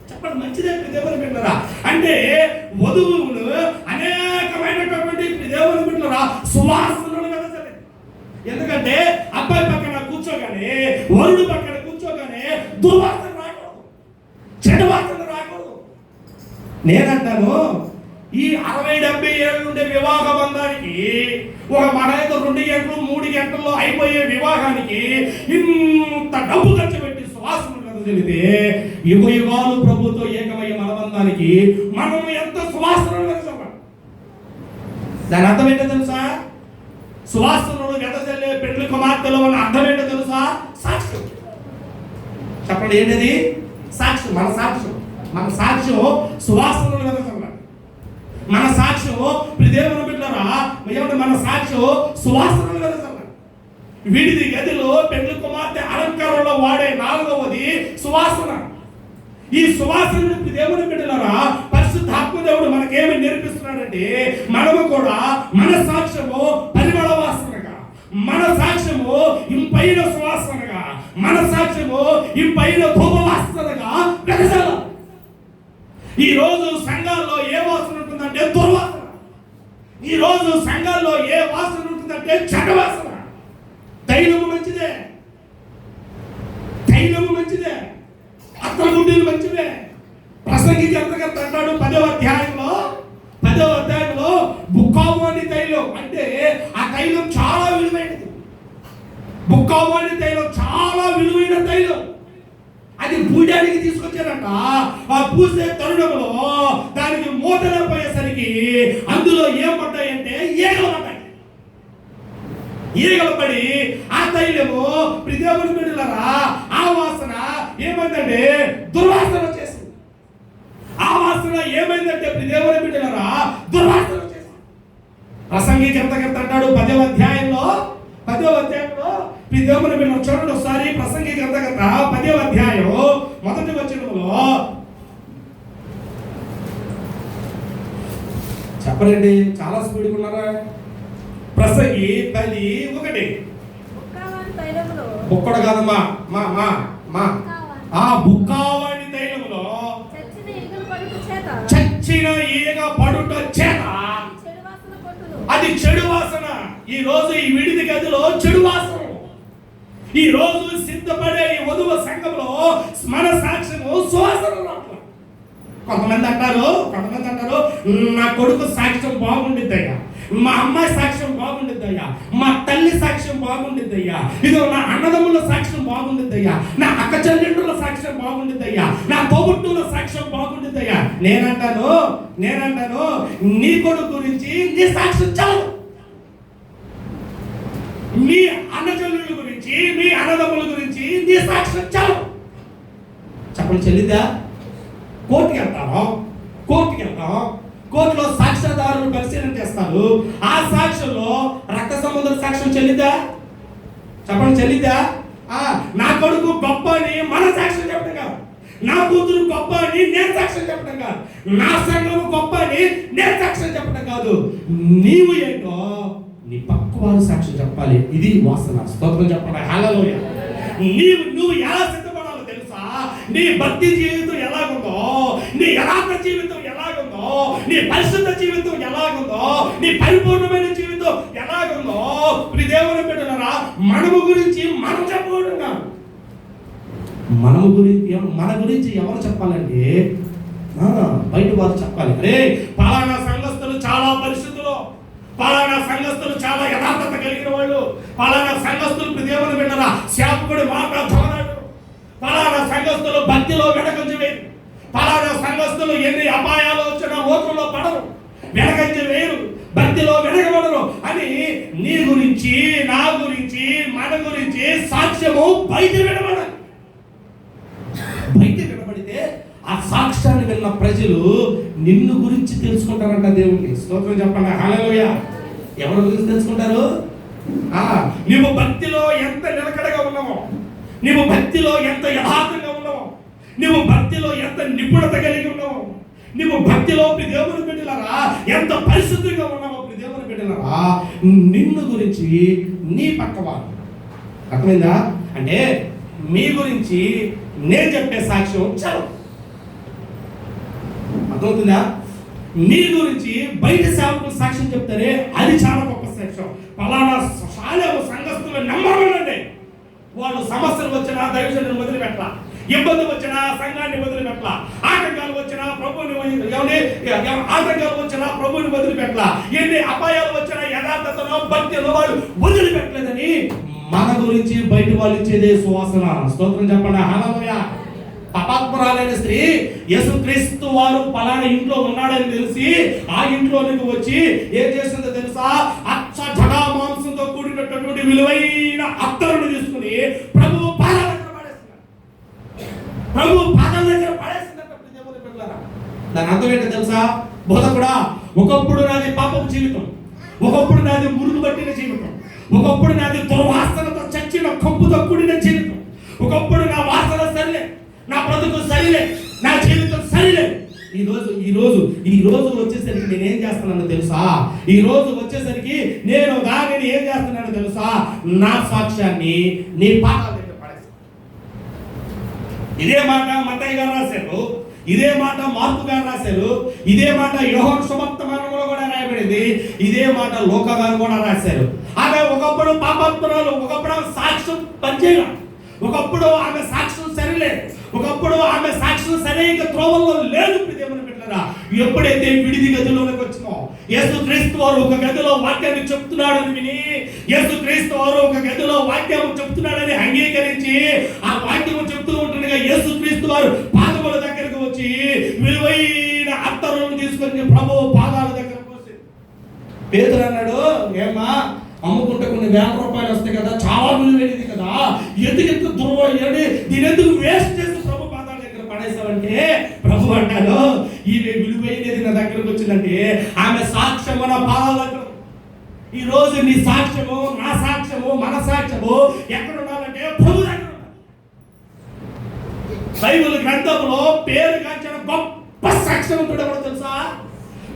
చెప్పండి, మంచిదే దేవుని బిడ్డలారా. అంటే వధువులు అనేకమైనటువంటి దేవుని బిడ్డలారా సువాసనలు వెదజల్లాలి. ఎందుకంటే అబ్బాయి పక్కన కూర్చోగానే, వరుడు పక్కన కూర్చోగానే దుర్వాసన రాకూడదు, చెడు వాసన రాకూడదు. నేనంటాను ఈ 60-70 ఏళ్ళ నుండి వివాహ బంధానికి ఒక మరైతే 2 గంటలు 3 గంటల్లో అయిపోయే వివాహానికి ఇంత డబ్బు ఖర్చు పెట్టి సువాసన వెదజల్లితే యుగాలు ప్రభుతో ఏకమయ్యే మన బంధానికి మనం ఎంత సువాసనలు వెదజల్లాలి. దాని అర్థం ఏంటో తెలుసా? సువాసనలు వెదజల్లే పెళ్లి కుమార్తెలు అన్న అర్థం ఏంటో తెలుసా? సాక్ష్యం. చెప్పండి ఏంటది? సాక్ష్యం. మన సాక్ష్యం సువాసనలు వెదజల్లాలి. మన సాక్ష్యం దేవుని బిడ్డలారా ఏమంటే మన సాక్ష్యం సువాసనలు వెదజల్లాలి. విడిది గదిలో పెళ్లి కుమార్తె అలంకారంలో వాడే 4వది సువాసన. ఈ సువాసన దేవుని బిడ్డలారా పరిశుద్ధాత్మ దేవుడు మనకేమి నేర్పిస్తున్నాడంటే మనము కూడా మన సాక్ష్యము పరిమళ వాసనగా, మన సాక్ష్యము ఇంపైన సువాసనగా, మన సాక్ష్యము ఇంపైన ధూప వాసనగా వెదజల్లాలి. ఈ రోజు సంఘాల్లో ఏ వాసన ఉంటుందంటే దుర్వాసన. ఈ రోజు సంఘాల్లో ఏ వాసన ఉంటుందంటే చెడ్డ వాసన. తైలము మంచిదే, అత్తగుడ్డలు మంచిదే. ప్రసంగికి ఎంతకంత అంటాడు 10వ అధ్యాయంలో బుక్కావాణి తైలం అంటే ఆ తైలం చాలా విలువైనది. బుక్కావాణి తైలం చాలా విలువైన తైలం. అది పూజానికి తీసుకొచ్చారంట. ఆ పూసే తరుణంలో దానికి మూతలు పోయేసరికి అందులో ఏం పడ్డాయంటే ఈగలు పడి ఆ తైలము దేవుని బిడ్డలారా ఆ వాసన ఏమైందంటే దుర్వాసన వచ్చేసింది. ఆ వాసన ఏమైందంటే దేవుని బిడ్డలారా దుర్వాసన వచ్చేసింది. ప్రసంగికి ఎంతకంత అంటాడు 10వ అధ్యాయంలో దేవుని బిడ్డలు చూడండి ఒకసారి. ప్రసంగికి ఎంతకంత 10వ అధ్యాయం 1వ వచనంలో చెప్పండి, చాలా స్పీడ్గా ఉన్నారా? ప్రసంగి 10:1 బుక్కడు కాదమ్మా ఆ బుక్కావాణి తైలములో చచ్చిన ఈగ పడుట చేత అది చెడు వాసన. ఈ రోజు ఈ విడిది గదిలో చెడు వాసన. ఈ రోజు సిద్ధపడే ఈ వధువు సంఘంలో మన సాక్ష్యము సువాసన. కొంతమంది అంటారు నా కొడుకు సాక్ష్యం బాగుండిద్దయ్యా, మా అమ్మాయి సాక్ష్యం బాగుండిద్దయ్యా, మా తల్లి సాక్ష్యం బాగుండిద్దయ్యా, ఇదో నా అన్నదమ్ముల సాక్ష్యం బాగుండిద్దయ్యా, నా అక్క చెల్లెండ్రుల సాక్ష్యం బాగుండిద్దయ్యా, నా తోబుట్టుల సాక్ష్యం బాగుండిద్దయ్యా. నేనంటాను నీ కొడుకు గురించి నీ సాక్ష్యం చాలు. మీ అన్న చెల్లెళ్ళ గురించి, మీ అన్నదమ్ముల గురించి నీ సాక్ష్యం చాలు. చెప్పండి, చెల్లిద్దా? కోర్టుకి వెళ్తాం, కోర్టులో సాక్ష్యాధారులు పరిశీలన చేస్తారు. ఆ సాక్ష్యంలో రక్త సంబంధ సాక్ష్యం చెల్లిద్దా? చెప్పండి, చెల్లిద్దా? నా కొడుకు గొప్ప అని మన సాక్ష్యం చెప్పడం కాదు, నా కూతురు గొప్ప అని నేను సాక్ష్యం చెప్పడం కాదు, నా సంఘం గొప్ప అని నేను సాక్ష్యం చెప్పడం కాదు. నీవు ఏంటో నీ పక్క వారు సాక్ష్యం చెప్పాలి. ఇది వాసన. స్తోత్రం చెప్పండి, హల్లెలూయా. నువ్వు ఎలా సిద్ధపడాలో తెలుసా? నీ భక్తి జీవితం ఎలాగుందో, నీ యథార్థ జీవితం ఎలాగుందో, నీ పరిశుద్ధ జీవితం ఎలాగుందో, నీ పరిపూర్ణమైన జీవితం ఎలాగుందో దేవుని బిడ్డలారా మనము గురించి మనం చెప్పకూడదు కాదు. మన గురించి ఎవరు చెప్పాలంటే బయట వారు చెప్పాలి. అరే పలానా సంఘస్థులు చాలా పరిశుద్ధులు, పలానా సంఘస్థులు చాలా యథార్థత కలిగిన వాళ్ళు, పలానా సంఘస్థులు దేవుని బిడ్డలారా శాపకుడి మాట ధోరణులు, పలానా సంఘస్థులు భక్తిలో వెనకంజ వేరు, పలానా సంఘస్థులు ఎన్ని అపాయాలు వచ్చినా ఓట్లలో పడరు, వెనకంజ వేరు, భక్తిలో వెనకబడరు అని నీ గురించి, నా గురించి, మన గురించి సాక్ష్యము బయట వినబడాలి. బయట వినబడితే ఆ సాక్ష్యాన్ని విన్న ప్రజలు నిన్ను గురించి తెలుసుకుంటారంట. దేవుణ్ణి స్తోత్రం చెప్పండి. హల్లెలూయా. ఎవరి గురించి తెలుసుకుంటారు? నీవు భక్తిలో ఎంత నిలకడగా ఉన్నావో, నీవు భక్తిలో ఎంత యథార్థంగా ఉన్నావో, నీవు భక్తిలో ఎంత నిపుణత కలిగి ఉన్నావో, నీవు భక్తిలో దేవుని బిడ్డలారా ఎంత పరిశుద్ధంగా ఉన్నావో, దేవుని బిడ్డలారా నిన్ను గురించి నీ పక్కవారు. అర్థమైందా? అంటే మీ గురించి నేను చెప్పే సాక్ష్యం చాలా అర్థమవుతుందా? మీ గురించి బయట సేవకులు సాక్ష్యం చెప్తారే అది చాలా గొప్ప సాక్ష్యం. పలానా శాలేము సంఘస్థులు నెంబర్ వన్ అండి. వాళ్ళు సమస్యలు వచ్చినా దైవజనులను వదిలిపెట్టాల, ఇబ్బంది వచ్చినా సంఘాన్ని వదిలిపెట్టాల, ఆటంకాలు వచ్చినా ప్రభువుని వదిలిపెట్టాల, ఎన్ని అపాయాలు వచ్చినా యథార్థతలో భక్తిలో వాళ్ళు వదిలిపెట్టలేదని మన గురించి బయట వాళ్ళు ఇచ్చేదే సువాసన. స్తోత్రం చెప్పండి. హల్లెలూయా. పాపాత్మురాలైన స్త్రీ యేసుక్రీస్తు వారు పలానా ఇంట్లో ఉన్నాడని తెలిసి ఆ ఇంట్లోనికి వచ్చి ఏం చేస్తుందో తెలుసా? అచ్చ జడా మాంసంతో కూడినటువంటి విలువైన అత్తరుని తీసుకుని ప్రభు పాదాల దగ్గర పడేస్తున్నారు. ప్రభు పాదాల దగ్గర పడేస్తున్నారు. దాని అర్థం ఏంటో తెలుసా? బోధకుడా, ఒకప్పుడు నాది పాపపు జీవితం, ఒకప్పుడు నాది మురుగు పట్టిన జీవితం, ఒకప్పుడు నాది దుర్వాసనతో చచ్చిన కప్పుతో కూడిన జీవితం, ఒకప్పుడు నా వాసన సరిలే, నా బ్రతుకు సరిలే, నా జీవితం సరిలే. ఈ రోజు వచ్చేసరికి నేను ఏం చేస్తున్నానో తెలుసా? ఈ రోజు వచ్చేసరికి నేను దానిని ఏం చేస్తున్నానో తెలుసా? నా సాక్ష్యాన్ని నీ పాదాల దగ్గర పడేస్తాను. ఇదే మాట మత్తయి గారు రాశారు, ఇదే మాట మార్కు గారు రాశారు, ఇదే మాట యోహాను సువార్తలో కూడా రాయబడింది, ఇదే మాట లోక గారు కూడా రాశారు. ఆమె ఒకప్పుడు పాపాత్మురాలు, ఒకప్పుడు సాక్ష్యం పనిచేయాలి, ఒకప్పుడు ఆమె సాక్ష్యం సరిలేదు, ఒకప్పుడు ఆమె సాక్ష్యం సరైన త్రోవల్లో లేదు. ఎప్పుడైతే విడిది గదిలోకి వచ్చినో యేసుక్రీస్తు వారు ఒక గదిలో వాక్యాన్ని చెప్తున్నాడని విని, యేసుక్రీస్తు వారు ఒక గదిలో వాక్యం చెప్తున్నాడని అంగీకరించి ఆ వాక్యం చెప్తూ ఉంటుండగా యేసుక్రీస్తు వారు పాదముల దగ్గరకు వచ్చి విలువైన అత్తరులను తీసుకొని ప్రభువు పాదాల దగ్గర పోసి పేతురు అన్నాడు, ఏమ్మా అమ్ముకుంటే కొన్ని వేల రూపాయలు వస్తాయి కదా, చాలా విలువైనది కదా, ఎందుకు దుర్వడి దీని ఎందుకు వేస్ట్ చేసి ప్రభు పాదాల దగ్గర పడేసావంటే ప్రభు అంటాడు, ఈమె విలువైనది నా దగ్గరకు వచ్చిందంటే ఆమె సాక్ష్యము నా పాదాల దగ్గర. ఈ రోజు నీ సాక్ష్యము, నా సాక్ష్యము, మన సాక్ష్యము ఎక్కడ ఉండాలంటే ప్రభు దగ్గర ఉండాలి. బైబిల్ గ్రంథంలో పేరు గాంచిన గొప్ప సాక్ష్యవంతుడు ఎవరో తెలుసా?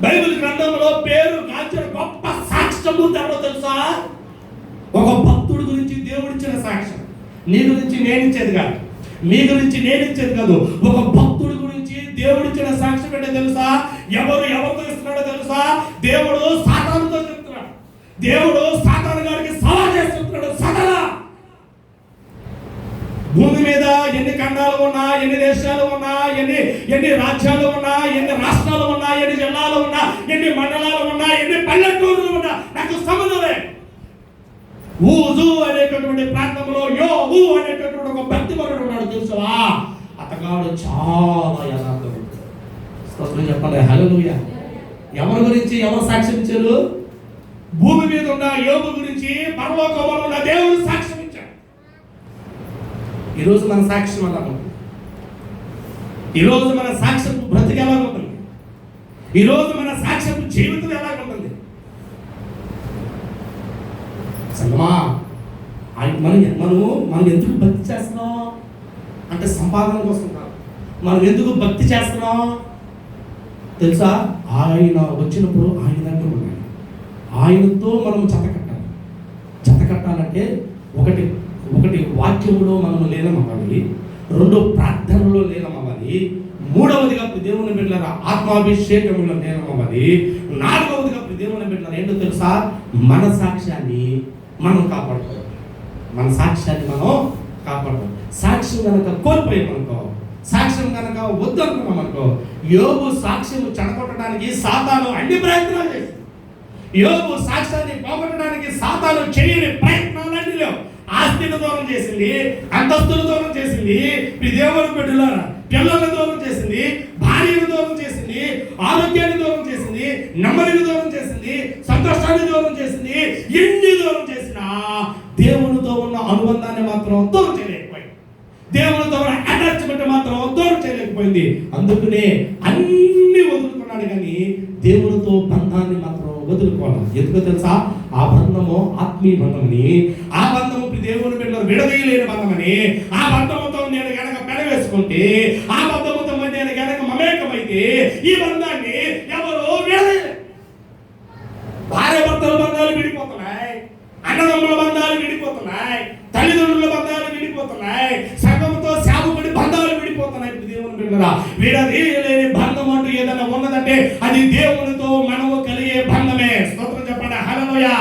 బైబిల్ గ్రంథంలో పేరు గాంచిన గొప్ప సాక్ష్యవంతుడు ఎవరో తెలుసా? ఒక భక్తుడి గురించి దేవుడిచ్చిన సాక్ష్యం. నీ గురించి నేను ఇచ్చేది కాదు, మీ గురించి నేను ఇచ్చేది కాదు. ఒక భక్తుడి గురించి దేవుడిచ్చిన సాక్ష్యం ఏంటో తెలుసా? ఎవరితో ఇస్తున్నాడో తెలుసా? దేవుడు సాతానుతో చెప్తున్నాడు. దేవుడు సాతాను గారికి సవాల్ చేస్తున్నాడు. సదరా భూమి మీద ఎన్ని ఖండాలు ఉన్నా, ఎన్ని దేశాలు ఉన్నా, ఎన్ని రాజ్యాలు ఉన్నా, ఎన్ని రాష్ట్రాలు ఉన్నా, ఎన్ని జిల్లాలు ఉన్నా, ఎన్ని మండలాలు ఉన్నా, ఎన్ని పల్లెటూరులు ఉన్నా నాకు సంబంధమే. ఊజు అనేటటువంటి ప్రాంతంలో యోబు అనేటటువంటి ఒక భక్తిపరుడు ఉన్నాడు తెలుసా? అతగాడు చాలా యథార్థం. స్తోత్రం చెప్పండి. హల్లెలూయా. ఎవరి గురించి ఎవరు సాక్ష్యం ఇచ్చారు? భూమి మీద ఉన్న యోబు గురించి పరలోకంలో ఉన్న దేవుడు సాక్ష్యం ఇచ్చాడు. ఈరోజు మన సాక్ష్యం ఎలా ఉంటుంది? ఈరోజు మన సాక్ష్యపు బ్రతికి ఎలా ఉంటుంది? ఈరోజు మన సాక్ష్యపు జీవితం ఎలా ఉంటుంది? సంగమా, మనం ఎందుకు భక్తి చేస్తున్నాం అంటే సంపాదన కోసం కాదు. మనం ఎందుకు భక్తి చేస్తున్నాం తెలుసా? ఆయన వచ్చినప్పుడు ఆయన దగ్గర ఉండాలి, ఆయనతో మనం జత కట్టాలంటే ఒకటి వాక్యంలో మనం లీనమవ్వాలి, రెండో ప్రార్థనలో లీనమవ్వాలి, మూడవదిగా దేవుని బిడ్డలారా ఆత్మాభిషేకంలో లీనమవ్వాలి, నాలుగవదిగా దేవుని బిడ్డలారా ఏంటో తెలుసా? మన సాక్ష్యాన్ని మనం కాపాడుకోవాలి. మన సాక్ష్యాన్ని మనం కాపాడుకోవాలి. సాక్ష్యం కనుక కోల్పోయామనుకో, సాక్ష్యం కనుక వద్దనుకున్నామనుకో, యోబు సాక్ష్యం చెడగొట్టడానికి సాతాను అన్ని ప్రయత్నాలు చేసింది. యోబు సాక్ష్యాన్ని పోగొట్టడానికి సాతాను చేయని ప్రయత్నాలన్నీ లేవు. ఆస్తిని దూరం చేసింది, అంతస్తులు దూరం చేసింది, దేవుని బిడ్డలారా పిల్లలను దూరం చేసింది, భార్యను దూరం చేసింది, ఆరోగ్యాన్ని దూరం చేసింది, నెమ్మదిని దూరం చేసింది, సంతోషాన్ని దూరం చేసింది. ఎన్ని దూరం చేసినా దేవునితో చేయబడింది. అందుకనే అన్ని వదులుకున్నాడు, కానీ దేవునితో బంధాన్ని మాత్రం వదులుకోవాలి. ఎందుకో తెలుసా? ఆ బంధము ఆత్మీయ బంధమని, ఆ బంధము దేవుని బిడ్డలు విడదీయలేని బంధమని, ఆ బంధముతో నేను గనక పెనవేసుకుంటే, ఆ బంధముతో నేను గనక మమేకమైతే ఈ బంధాన్ని ఎవరు విడదీయలేరు. భార్య భర్తల బంధాలు విడిపోతున్నాయి, అన్నదమ్ముల బంధాలు విడిపోతున్నాయి, తల్లిదండ్రుల బంధాలు విడిపోతున్నాయి, సంఘముతో సేవకుడి బంధాలు విడిపోతున్నాయి. దేవుని బిడ్డలారా, విడదీయలేని బంధం అంటూ ఏదైనా ఉన్నదంటే అది దేవునితో మనము కలిగే బంధమే. స్తోత్రం చెప్పండి, హల్లెలూయా.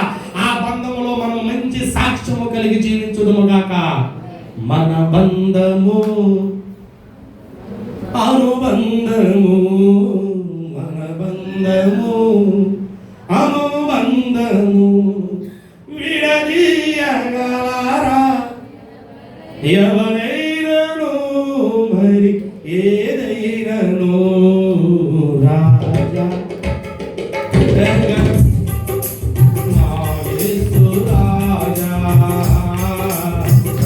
ఆ బంధములో మనం మంచి సాక్ష్యము కలిగి జీవించుదుము గాక. మన బంధము అనుబంధము, మన బంధము అనుబంధము విడదీయగలరా ఎవరైనను మరి ఏదైనను. రాజా నా యేసు రాజా,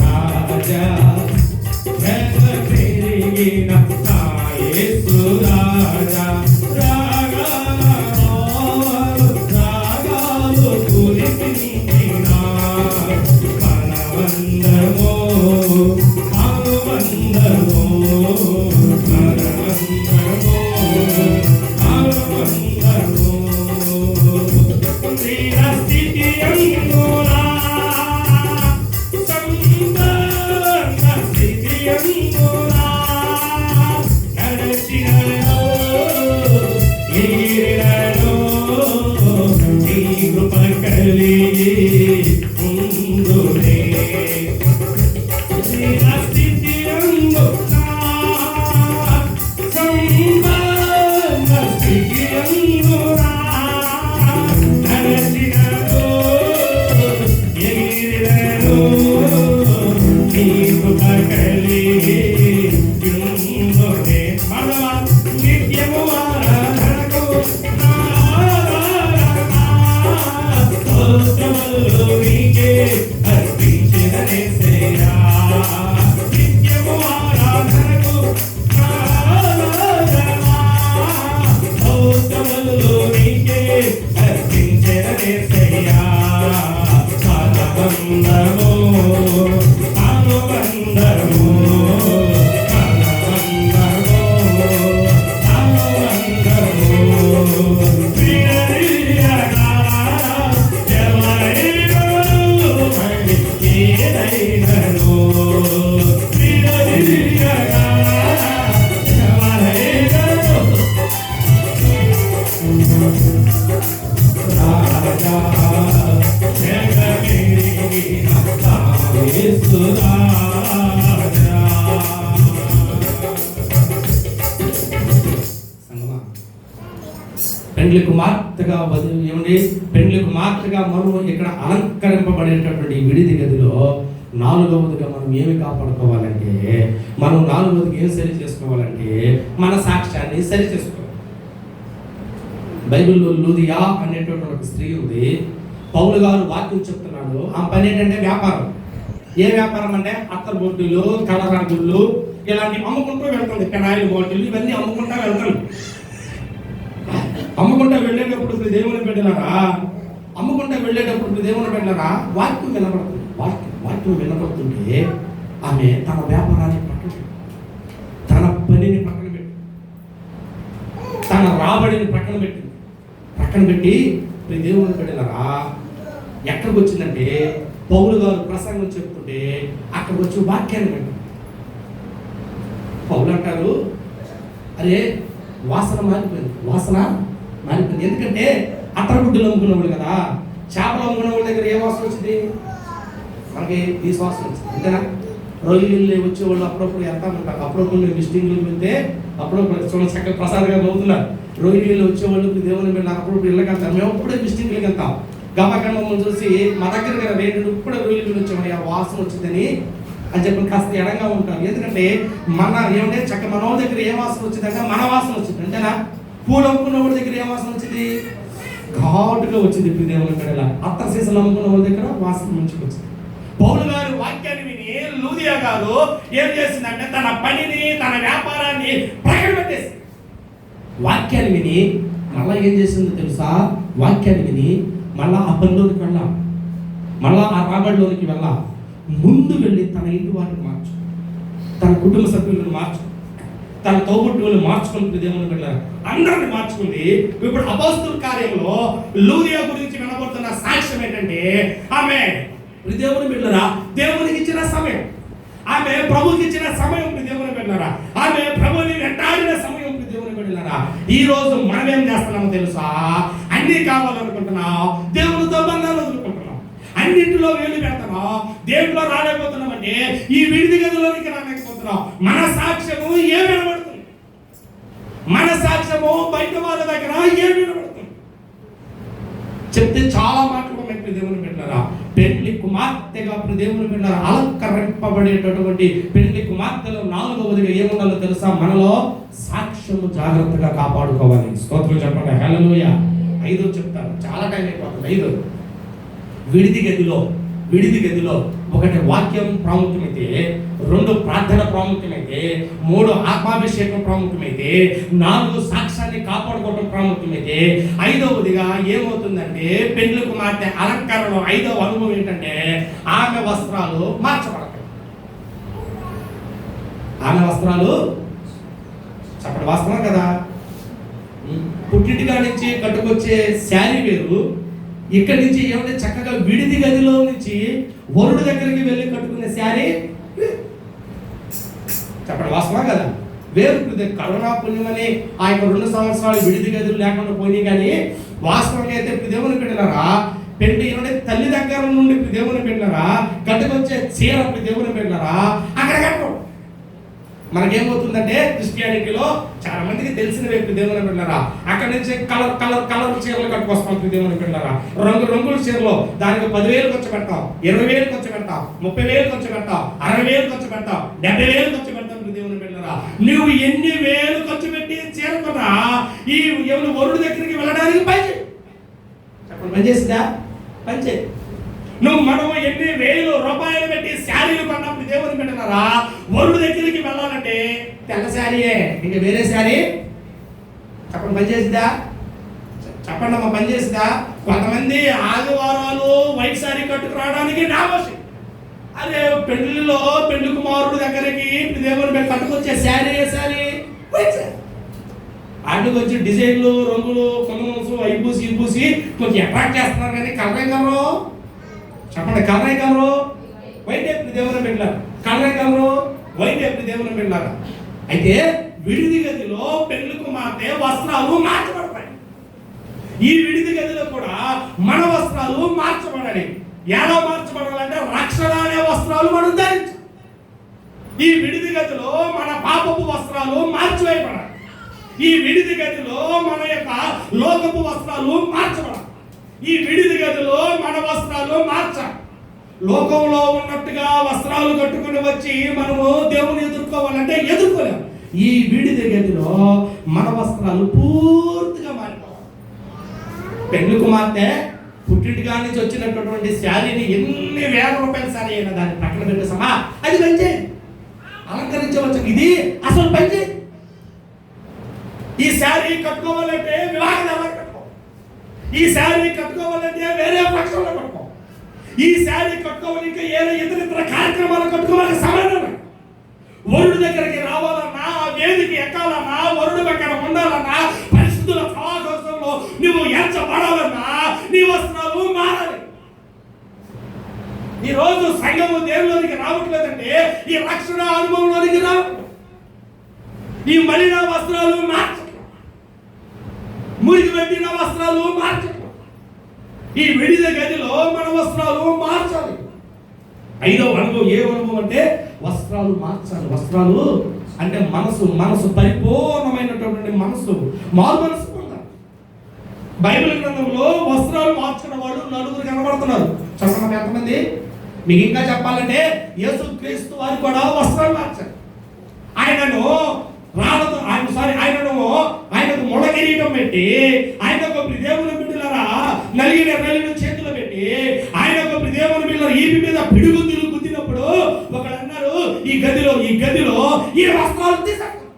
రాజా పెరిగిన నా యేసు రాజా, రాగాలు కురిసిన మనబంధమో అనుబంధమో, మనబంధమో అనుబంధమో స్థితి అందునా సంబంధ స్థితి అందునా నడచినలో ఈరలో నీ కృప కలిగి ఉందునే. స్థితి అందునా సంబంధ స్థితి అందునా నడచినలో ఈరలో నీ కృప కలిగి ఉందునే. మనవా నిత్యము ఆరాధనకు స్తోత్రములు నీకే అర్పించెదనేసయ్యా. నిత్యము ఆరాధనకు స్తోత్రములు నీకే అర్పించెదనేసయ్యా. అనుబంధము అనుబంధము పెండ్లి కుమార్తెగా ఏమండి, పెండ్లి కుమార్తెగా మనం ఇక్కడ అలంకరింపబడేటటువంటి విడిది గదిలో నాలుగవదిగా మనం ఏమి కాపాడుకోవాలంటే, మనం నాలుగవదికి ఏం సరి చేసుకోవాలంటే మన సాక్ష్యాన్ని సరి చేసుకోవాలి. బైబిల్లో లూదియా అనేటటువంటి ఒక స్త్రీ ఉంది. పౌలు గారు వాక్యం చెప్తున్నాడు. ఆ పని ఏంటంటే వ్యాపారం. ఏ వ్యాపారం అంటే అత్తర్ బొట్టులు, కలరాగుళ్ళు ఇలాంటివి అమ్ముకుంటూ వెళ్తుంది. పెనాయిల్ బాటిల్ ఇవన్నీ అమ్ముకుంటూ వెళ్తాను. అమ్ముకుంటూ వెళ్ళేటప్పుడు దేవుని బిడ్డలారా, అమ్ముకుంటూ వెళ్ళేటప్పుడు దేవుని బిడ్డలారా, వాక్యం వినపడుతుంది. వాక్యం వినపడుతుంటే ఆమె తన వ్యాపారాన్ని పక్కన పెట్టి, తన పనిని పక్కన పెట్టి, తన రాబడిని పక్కన పెట్టి దేవుని బిడ్డలారా ఎక్కడికి వచ్చిందంటే, పౌలు గారు ప్రసంగం చెప్తుంటే అక్కడికి వచ్చి వాక్యాన్ని వింటారు. పౌలు అంటారు, అరే వాసన మారిపోయింది. ఎందుకంటే అట్టగుడ్డులు అమ్ముకున్నవాడు కదా, చేపలు అమ్ముకున్నవాడి దగ్గర ఏ వాసన వచ్చింది? మనకి ఈ వాసన వచ్చింది. అంతేనా? రొయ్యలు వచ్చేవాళ్ళు అప్పుడప్పుడు ఎంత ఉంటారు. అప్పుడప్పుడు విజిటింగ్లకు వెళ్తే అప్పుడప్పుడు చూడండి, చక్కగా ప్రసాదంగా అవుతున్నారు. రొయ్యలు వచ్చేవాళ్ళు దేవుని మీద అప్పుడప్పుడు ఇళ్ళకి వెళ్తారు. మేము అప్పుడే విజిటింగ్లకు వెళ్తాం. గమకమ్మను చూసి మా దగ్గర రేటు ఇప్పుడే రొయ్యలు వచ్చామని ఆ వాసన వచ్చిందని అని చెప్పి కాస్త ఎడంగా ఉంటాం. ఎందుకంటే మన ఏమంటే చక్క మన దగ్గర ఏ వాసన వచ్చిందంటే మన వాసన వచ్చింది. అంతేనా? పూలు అమ్ముకున్న వాళ్ళ దగ్గర ఏ వాసన వచ్చింది? ఘాటుగా వచ్చింది. ఇప్పుడు దేవుని కడల అత్త సీసలు అమ్ముకున్న వాళ్ళ దగ్గర వాసన మంచిగా వచ్చింది. పౌలు గారు వాక్యాన్ని విని లూదియా గారు ఏం చేసిందంటే తన పనిని, తన వ్యాపారాన్ని పెట్టేసి వాక్యాన్ని విని మళ్ళా ఏం చేసిందో తెలుసా? వాక్యాన్ని విని మళ్ళా ఆ పనిలోనికి వెళ్ళాం, మళ్ళా ఆ రాబడిలోనికి వెళ్ళాం. ముందు వెళ్ళి తన ఇంటి వారిని మార్చు, తన కుటుంబ సభ్యులను మార్చు, తన తోబుట్టువులు మార్చుకుని దేవుని వెళ్ళారు, అందరిని మార్చుకుంది. ఇప్పుడు అపోస్తలుల కార్యంలో లూదియా గురించి వినబడుతున్న సాక్ష్యం ఏంటంటే, ఆమె దేవుని వెళ్ళరా దేవునికి ఇచ్చిన సమయం, ఆమె ప్రభుకి ఇచ్చిన సమయం దేవుని వెళ్ళరా, ఆమె ప్రభుని వెంటాడిన సమయం దేవుని వెళ్ళరా. ఈ రోజు మనం ఏం చేస్తున్నామో తెలుసా? అన్ని కావాలనుకుంటున్నాం, దేవునితో బంధాలు వదులుకుంటున్నాం, అన్నింటిలో వేలు పెడుతున్నాం, దేవుడిలో రాలేకపోతున్నామంటే ఈ విడిది గదిలోనికి రాలేకపోతున్నాం. మన సాక్ష్యము ఏం వినబడుతుంది? మన సాక్ష్యము బయట వాళ్ళ దగ్గర ఏం వినబడుతుంది? చెప్తే చాలా మాటలు ఉన్నాయి దేవుని బిడ్డలారా. పెళ్లి కుమార్తెగా దేవుని బిడ్డలారా అలంకరింపబడేటటువంటి పెళ్లి కుమార్తెలో 4వదిగా ఏముండాలో తెలుసా? మనలో సాక్ష్యము జాగ్రత్తగా కాపాడుకోవాలి. స్తోత్రం చెప్పండి, హల్లెలూయా. 5 చెప్తాను, చాలా టైం అయిపోతుంది. 5 విడిది గదిలో 1 వాక్యం ప్రాముఖ్యమైతే, 2 ప్రార్థన ప్రాముఖ్యమైతే, 3 ఆత్మాభిషేకం ప్రాముఖ్యమైతే, 4 సాక్ష్యాన్ని కాపాడుకోవడం ప్రాముఖ్యమైతే, 5వదిగా ఏమవుతుందంటే పెళ్లి కుమార్తె అలంకరణలో 5వ అనుభవం ఏంటంటే ఆమె వస్త్రాలు మార్చబడతాయి. ఆమె వస్త్రాలు చెప్పండి, వస్త్రం కదా, పుట్టింటిగా నుంచి కట్టుకొచ్చే శారీ వేరు, ఇక్కడి నుంచి ఏమంటే చక్కగా విడిది గదిలో నుంచి వరుడు దగ్గరికి వెళ్ళి కట్టుకునే శారీ చెప్పండి, వాస్తవం కదా, వేరు. కరోనా పుణ్యమని ఆ యొక్క 2 సంవత్సరాలు విడిది గదులు లేకుండా పోయినాయి. కానీ వాస్తవంగా అయితే దేవుని బిడ్డలారా, పెళ్లి ఏమంటే తల్లి దగ్గర నుండి దేవుని బిడ్డలారా కట్టుకొచ్చే చీర దేవుని బిడ్డలారా అక్కడ కట్టు. మనకేమవుతుందంటే క్రిస్టియానిటీలో చాలా మందికి తెలిసిన వ్యక్తి దేవుని బిడ్డలారా అక్కడి నుంచి కలర్ చీరలు కట్టుకొస్తాం దేవుని బిడ్డలారా, రంగుల చీరలు, దానికి 10,000 ఖర్చు పెడతాం, 20,000 ఖర్చు పెడతాం, 30,000 ఖర్చు పెడతాం, 60,000 ఖర్చు పెడతాం, 70,000 ఖర్చు పెడతాం దేవుని బిడ్డలారా. నువ్వు ఎన్ని వేలు ఖర్చు పెట్టి చీరకున్నా ఈ వరుడు దగ్గరికి వెళ్ళడానికి పని చెప్పండి, పనిచేసిందా? పనిచే. మనము ఎన్ని వేలు రూపాయలు పెట్టి శారీలు కొన్నప్పుడు దేవుని బిడ్డలారా వరుడు దగ్గరికి వెళ్ళాలంటే తెల్ల శారీయే, ఇంకా వేరే శారీ చెప్పండి, పనిచేసిందా? చెప్పండి అమ్మ, పనిచేసిందా? కొంతమంది ఆదివారాలు వైట్ శారీ కట్టుకు రావడానికి నామోషి. అదే పెళ్లిలో పెళ్లి కుమారుడు దగ్గరికి దేవుని కట్టుకొచ్చే శారీ వైట్ శారీ, ఆటకు వచ్చి డిజైన్లు, రంగులు, కొనుగోలు అయిపూసి పూసి కొంచెం అట్రాక్ట్ చేస్తున్నారు. కానీ కలరు చెప్పండి, కలరు వైట్ దేవుని బిడ్డలారా, కలరు వైట్ దేవుని బిడ్డలారా. అయితే విడిది గదిలో పెళ్లి కుమార్తె వస్త్రాలు మార్చబడతాయి. ఈ విడిది గదిలో కూడా మన వస్త్రాలు మార్చబడాలి. ఎలా మార్చబడాలంటే రక్షణ అనే వస్త్రాలు మనం ధరించాలి. ఈ విడిది గదిలో మన పాపపు వస్త్రాలు మార్చివేయబడాలి. ఈ విడిది గదిలో మన యొక్క లోకపు వస్త్రాలు మార్చబడాలి. ఈ విడిది గదిలో మన వస్త్రాలు మార్చాలి. లోకంలో ఉన్నట్టుగా వస్త్రాలు కట్టుకుని వచ్చి మనము దేవుని ఎదుర్కోవాలంటే ఎదుర్కోలేము. ఈ విడిది గదిలో మన వస్త్రాలు పూర్తిగా మారిపోవాలి. పెళ్లి కుమార్తె పుట్టింటిగా నుంచి వచ్చినటువంటి శారీని ఎన్ని వేల రూపాయల శారీ అయినా దాన్ని పక్కన పెట్టేసామా, అది పనిచే అలంకరించవచ్చు. ఇది అసలు పనిచే. ఈ శారీ కట్టుకోవాలంటే వివాహం ఎలా కట్టుకో, ఈ శారీ కట్టుకోవాలంటే వేరే పక్షంలో కట్టుకో, ఈ శారీ కట్టుకోవాలి ఇంకా ఇతర కార్యక్రమాలు కట్టుకోవాలి. సమానం వరుడు దగ్గరికి రావాలన్నా, వేదికి ఎక్కాలన్నా, వరుడు పక్కన ఉండాలన్నా, పరిస్థితుల సమావేశంలో నువ్వు ఎంచబడాలన్నా నీ వస్త్రాలు మారాలి. ఈ రోజు సంఘము దేవులోనికి రావట్లేదంటే ఈ రక్షణ అనుభవంలోనికి రావట్లేదు. ఈ మలిన వస్త్రాలు మార్చట్లేదు, మురికి పెట్టిన వస్త్రాలు మార్చట్లేదు. ఈ విడిద గదిలో మన వస్త్రాలు మార్చాలి. 5వ అనుభవం ఏ అనుభవం అంటే వస్త్రాలు మార్చాలి. వస్త్రాలు అంటే మనసు పరిపూర్ణమైనటువంటి మనసు, మారు మనసు ఉండాలి. బైబిల్ గ్రంథంలో వస్త్రాలు మార్చుకున్న వాళ్ళు 4 కనబడుతున్నారు. చెప్పండి ఎంతమంది? మీకు ఇంకా చెప్పాలంటే యేసుక్రీస్తు వారు కూడా వస్త్రాలు మార్చారు. ఆయనకు ముళ్ళ కిరీటం పెట్టి, ఆయనకు దేవుని బిడ్డలారా నలిగిన చేతిలో పెట్టి, ఆయనకు దేవుని బిడ్డల ఈపి మీద పిడుగుద్దులు గుద్దినప్పుడు ఒకడు అన్నారు, ఈ గదిలో ఈ వస్త్రాలు తీసేస్తారు.